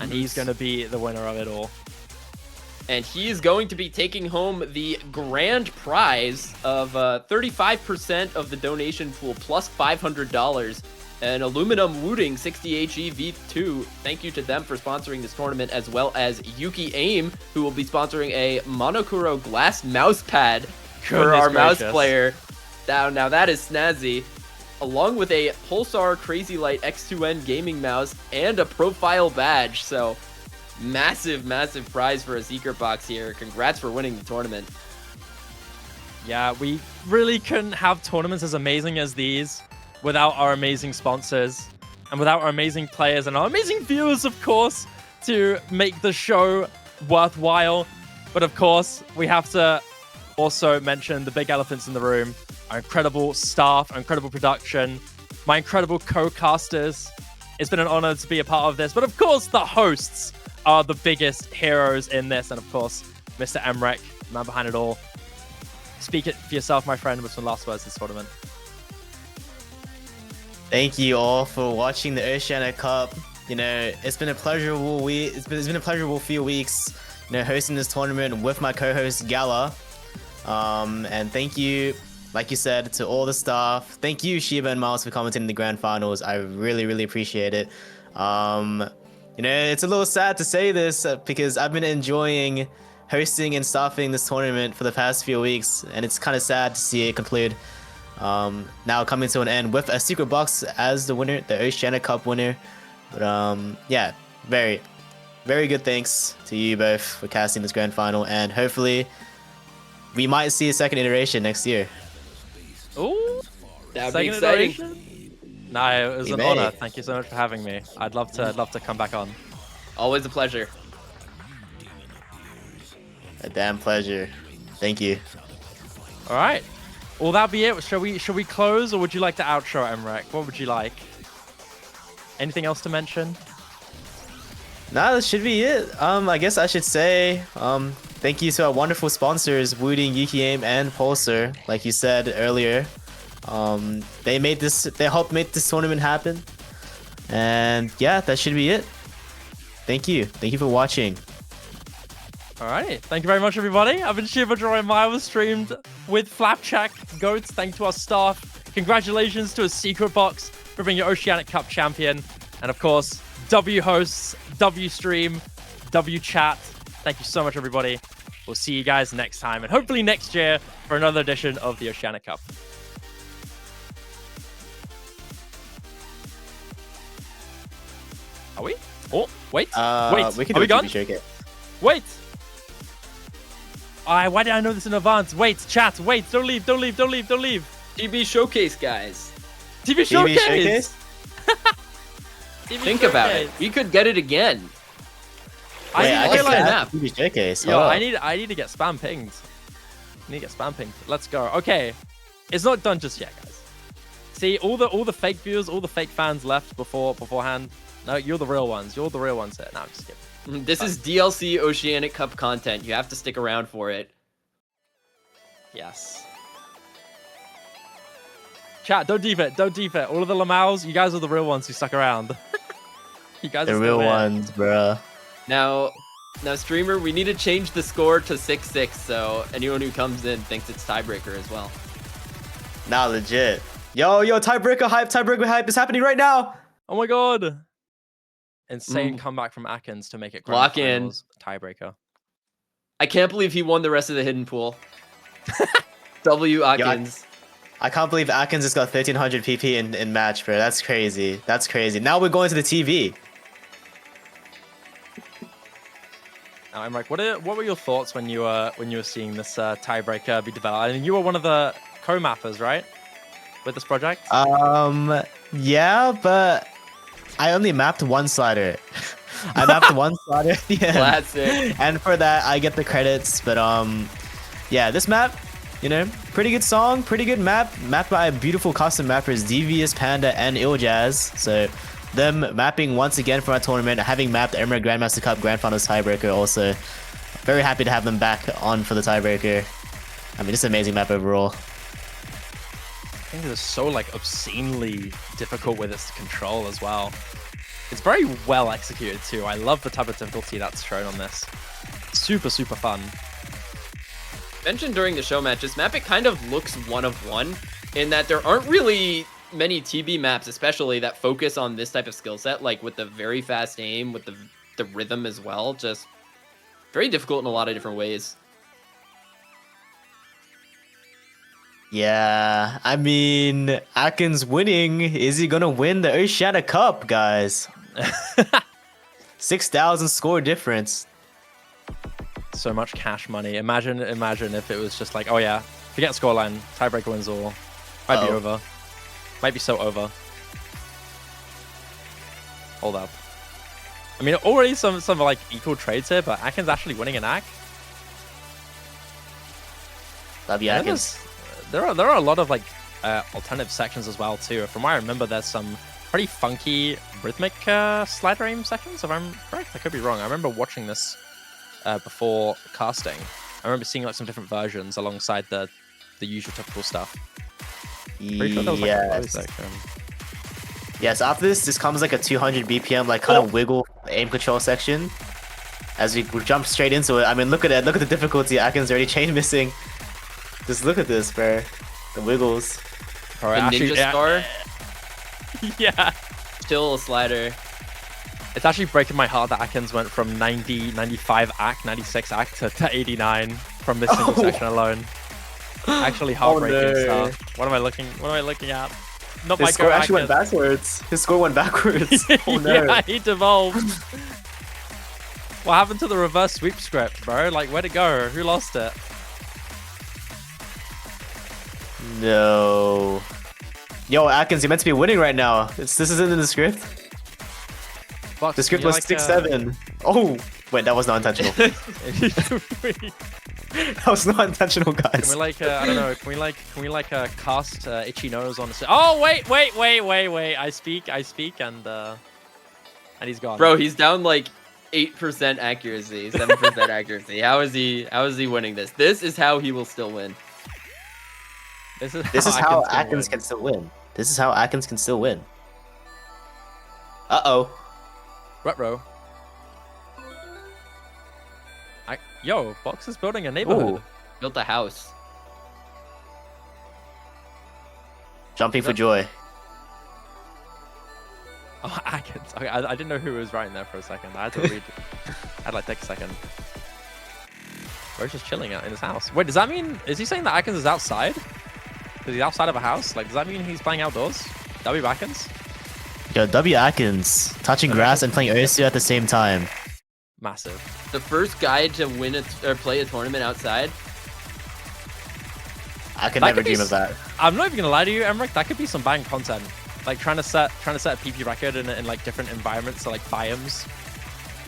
And he's going to be the winner of it all. And he is going to be taking home the grand prize of 35% of the donation pool plus $500. and Aluminum Wooting 60HE V2. Thank you to them for sponsoring this tournament, as well as Yuki Aim, who will be sponsoring a Monokuro glass mouse pad for our mouse player. Now that is snazzy. Along with a Pulsar Crazy Light X2N gaming mouse and a profile badge. So massive prize for a secret box here. Congrats for winning the tournament. Yeah, we really couldn't have tournaments as amazing as these without our amazing sponsors and without our amazing players and our amazing viewers, of course, to make the show worthwhile. But of course, we have to also mention the big elephants in the room, our incredible staff, our incredible production, my incredible co-casters. It's been an honor to be a part of this. But of course, the hosts are the biggest heroes in this. And of course, Mr. Emrek, man behind it all. Speak it for yourself, my friend, with some last words this tournament. Thank you all for watching the Oceanic Cup. You know, it's been a pleasurable week. It's been a pleasurable few weeks, you know, hosting this tournament with my co-host Gala. And thank you, like you said, to all the staff. Thank you, Shiba and Miles, for commenting in the grand finals. I really appreciate it. You know, it's a little sad to say this because I've been enjoying hosting and staffing this tournament for the past few weeks, and it's kind of sad to see it conclude. Now coming to an end with a secret box as the winner, the Oceanic Cup winner. But yeah, very good thanks to you both for casting this grand final, and hopefully we might see a second iteration next year. Ooh, that'd be exciting. No, it was an honor. Thank you so much for having me. I'd love to come back on. Always a pleasure. A damn pleasure. Thank you. All right. Will that be it? Shall we close, or would you like to outro, Emrek? What would you like? Anything else to mention? Nah, that should be it. I guess I should say thank you to our wonderful sponsors, Wooting, Yuki Aim, and Pulsar. Like you said earlier, they helped make this tournament happen. And yeah, that should be it. Thank you for watching. All right, thank you very much, everybody. I've been Shiva Drawing Miles, streamed with Flapjack Goats. Thank you to our staff. Congratulations to a secret box for being your Oceanic Cup champion. And of course, W hosts, W stream, W chat. Thank you so much, everybody. We'll see you guys next time, and hopefully next year for another edition of the Oceanic Cup. Are we? Oh, wait. Wait. We can Are we do a gone? TV showcase. Wait. Why did I know this in advance? Wait, chat. Wait. Don't leave. TV Showcase, guys. TV Showcase. Think about it. We could get it again. I need to get TV Showcase. Yo, I need to get spam pinged. Let's go. Okay. It's not done just yet, guys. See, all the fake viewers, all the fake fans left beforehand. No, you're the real ones. You're the real ones here. No, I'm just kidding. This is DLC Oceanic Cup content. You have to stick around for it. Yes. Chat, don't deep it. All of the Lamals, you guys are the real ones who stuck around. You guys are the real ones, bruh. Now, streamer, we need to change the score to 6-6, so anyone who comes in thinks it's tiebreaker as well. Nah, legit. Yo, tiebreaker hype is happening right now. Oh my god. Insane comeback from Akins to make it grand Lock finals tiebreaker. I can't believe he won the rest of the hidden pool. W Akins. I can't believe Akins just got 1300 PP in match, bro. That's crazy. Now we're going to the TV. Now, I'm like, what were your thoughts when you were seeing this tiebreaker be developed? I mean, you were one of the co-mappers, right, with this project? Yeah, but I only mapped one slider. I mapped one slider. Yeah. Classic. And for that, I get the credits. But yeah, this map, you know, pretty good song, pretty good map, mapped by beautiful custom mappers, Devious, Panda, and Iljaz. So them mapping once again for our tournament, having mapped Emerald Grandmaster Cup Grand Finals tiebreaker also. Very happy to have them back on for the tiebreaker. I mean, it's an amazing map overall. I think it was so like obscenely difficult with its control as well. It's very well executed too. I love the type of difficulty that's shown on this. Super fun. Mentioned during the show match, this map, it kind of looks one of one in that there aren't really many TB maps, especially that focus on this type of skill set, like with the very fast aim, with the rhythm as well. Just very difficult in a lot of different ways. Yeah, I mean, Atkins winning. Is he gonna win the Oceanic Cup, guys? 6,000 score difference. So much cash money. Imagine if it was just like, oh yeah, forget scoreline, tiebreaker wins all. Might be over. Might be so over. Hold up. I mean, already some like equal trades here, but Atkins actually winning an act. Love you, Atkins. There are a lot of like alternative sections as well too. From what I remember, there's some pretty funky rhythmic slider aim sections. If I'm correct, I could be wrong. I remember watching this before casting. I remember seeing like some different versions alongside the usual typical stuff. Pretty sure there was, like, a closed section. Yes, after this comes like a 200 BPM like kind of wiggle aim control section. As we jump straight into it, I mean, look at that. Look at the difficulty. Atkins already chain missing. Just look at this, bro. The wiggles. The ninja star. Yeah. Still a slider. It's actually breaking my heart that Atkins went from 90, 95 act, 96 act to 89 from this single section alone. Actually heartbreaking stuff. What am I looking at? Not His my score actually went backwards. His score went backwards. Oh no. Yeah, he devolved. What happened to the reverse sweep script, bro? Like, where'd it go? Who lost it? No. Yo, Atkins, you're meant to be winning right now. This isn't in the script. Box, The script was like, 6-7. Oh, wait, that was not intentional. That was not intentional, guys. Can we like I don't know? Can we like cast itchy nose on the? Oh wait! I speak and he's gone. Bro, he's down like 8% accuracy, 7% accuracy. How is he winning this? This is how he will still win. This is how Atkins can still win. This is how Atkins can still win. Uh-oh. Retro. Yo, Box is building a neighborhood. Ooh. Built a house. Jumping for joy. Oh, Atkins. Okay, I didn't know who was writing there for a second. I had to read. I had like take a second. Bro's just chilling out in his house. Wait, does that mean? Is he saying that Atkins is outside? Is he outside of a house? Like, does that mean he's playing outdoors? W Atkins? Yo, W Atkins. Touching grass and playing OSU at the same time. Massive. The first guy to win or play a tournament outside. I could never dream of that. I'm not even gonna lie to you, Emmerich. That could be some bang content. Like trying to set a PP record in like different environments, so like biomes.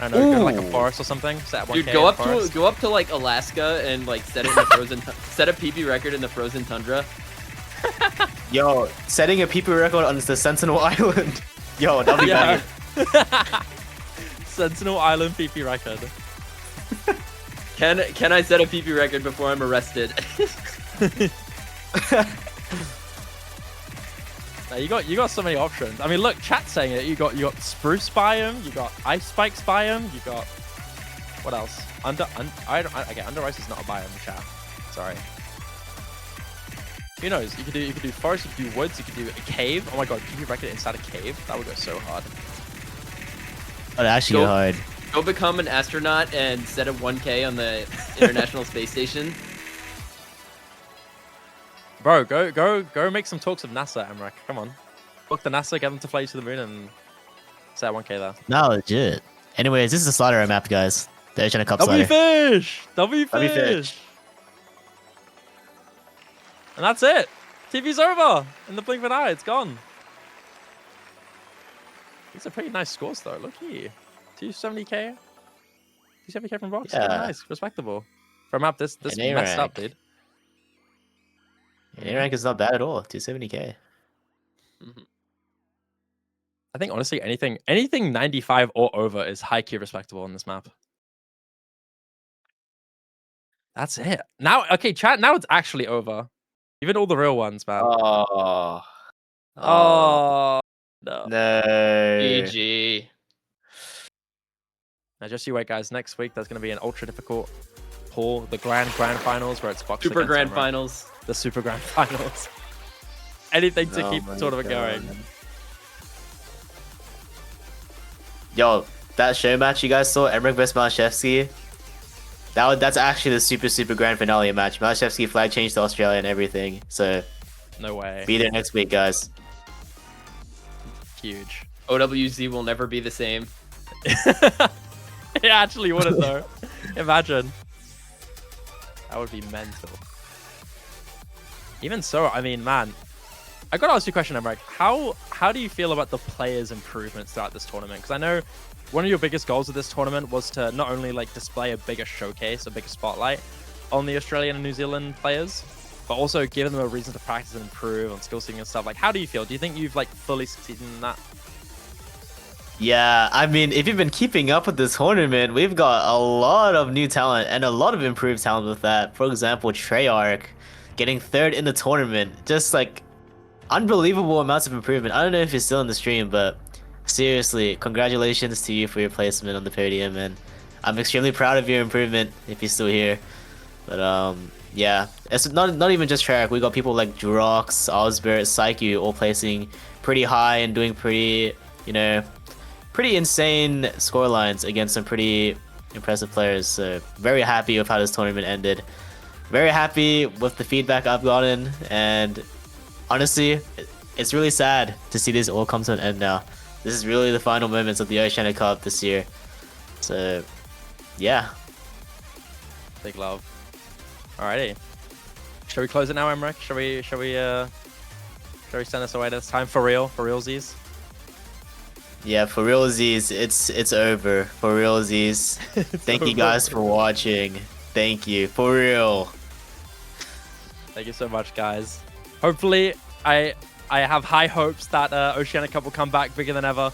I don't know, go to like a forest or something. Set 1K. Dude, go up to like Alaska and like set it in the frozen. Set a PP record in the frozen tundra. Yo, setting a PP record on the Sentinel Island. Yo, that'd be banging. Sentinel Island PP record. Can I set a PP record before I'm arrested? Now, you got so many options. I mean, look, chat's saying it. You got spruce biome, you got ice spikes biome, you got what else? Under ice is not a biome, chat. Sorry. Who knows? You could do forest, you could do woods, you could do a cave. Oh my god, PP record inside a cave? That would go so hard. That'd actually go hard. Go become an astronaut and set a 1K on the International Space Station. Bro, go make some talks with NASA, Emmerich. Come on. Book the NASA, get them to fly you to the moon and set 1K there. No, legit. Anyways, this is the slider map, guys. The Oceanic Cup slider. W fish! And that's it. TV's over. In the blink of an eye, it's gone. These are pretty nice scores though. Look here. 270k. 270k from Box. Yeah. Nice. Respectable. For a map this messed up, dude. A rank is not bad at all. 270k. Mm-hmm. I think honestly anything 95 or over is high key respectable on this map. That's it. Now, okay, chat. Now it's actually over. Even all the real ones, man. Oh. No. No. GG. Now, just you wait, guys. Next week, there's going to be an ultra difficult pool, the grand finals, where it's Box Super against grand Emmerich. finals. The super grand finals. anything to Oh keep the my tournament God. going. Yo, that show match you guys saw, Emmerich vs Malashevsky, that's actually the super grand finale match. Malashevsky flag changed to Australia and everything. So No way. be there next week, guys. Huge. OWZ will never be the same. It actually wouldn't though. Imagine. That would be mental. Even so, I mean, man, I gotta ask you a question, Emmerich. How do you feel about the players' improvements throughout this tournament? Because I know one of your biggest goals of this tournament was to not only like display a bigger showcase, a bigger spotlight on the Australian and New Zealand players, but also give them a reason to practice and improve on skill seeking and stuff. Like, how do you feel? Do you think you've like fully succeeded in that? Yeah, I mean, if you've been keeping up with this tournament, we've got a lot of new talent and a lot of improved talent with that. For example, Treyarch getting third in the tournament. Just like unbelievable amounts of improvement. I don't know if you're still in the stream, but seriously, congratulations to you for your placement on the podium, and I'm extremely proud of your improvement if you're still here. But yeah, it's not even just Treyarch. We got people like Drox, Osbert, Psyche all placing pretty high and doing pretty, you know, pretty insane scorelines against some pretty impressive players. So very happy with how this tournament ended. Very happy with the feedback I've gotten, and honestly, it's really sad to see this all come to an end now. This is really the final moments of the Oceanic Cup this year. So yeah. Big love. Alrighty. Shall we close it now, Emmerich? Shall we send us away this time for realsies? Yeah, for realsies, it's over. For realsies. Thank you guys for watching. Thank you. For real. Thank you so much, guys. Hopefully, I have high hopes that Oceanic Cup will come back bigger than ever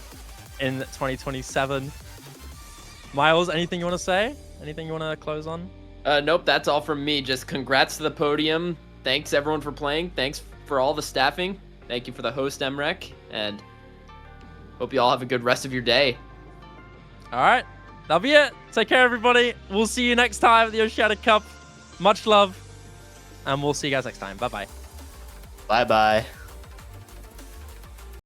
in 2027. Miles, anything you want to say? Anything you want to close on? Nope, that's all from me. Just congrats to the podium. Thanks everyone for playing. Thanks for all the staffing. Thank you for the host, Emrek, and hope you all have a good rest of your day. All right, that'll be it. Take care, everybody. We'll see you next time at the Oceanic Cup. Much love, and we'll see you guys next time. Bye-bye. Bye-bye.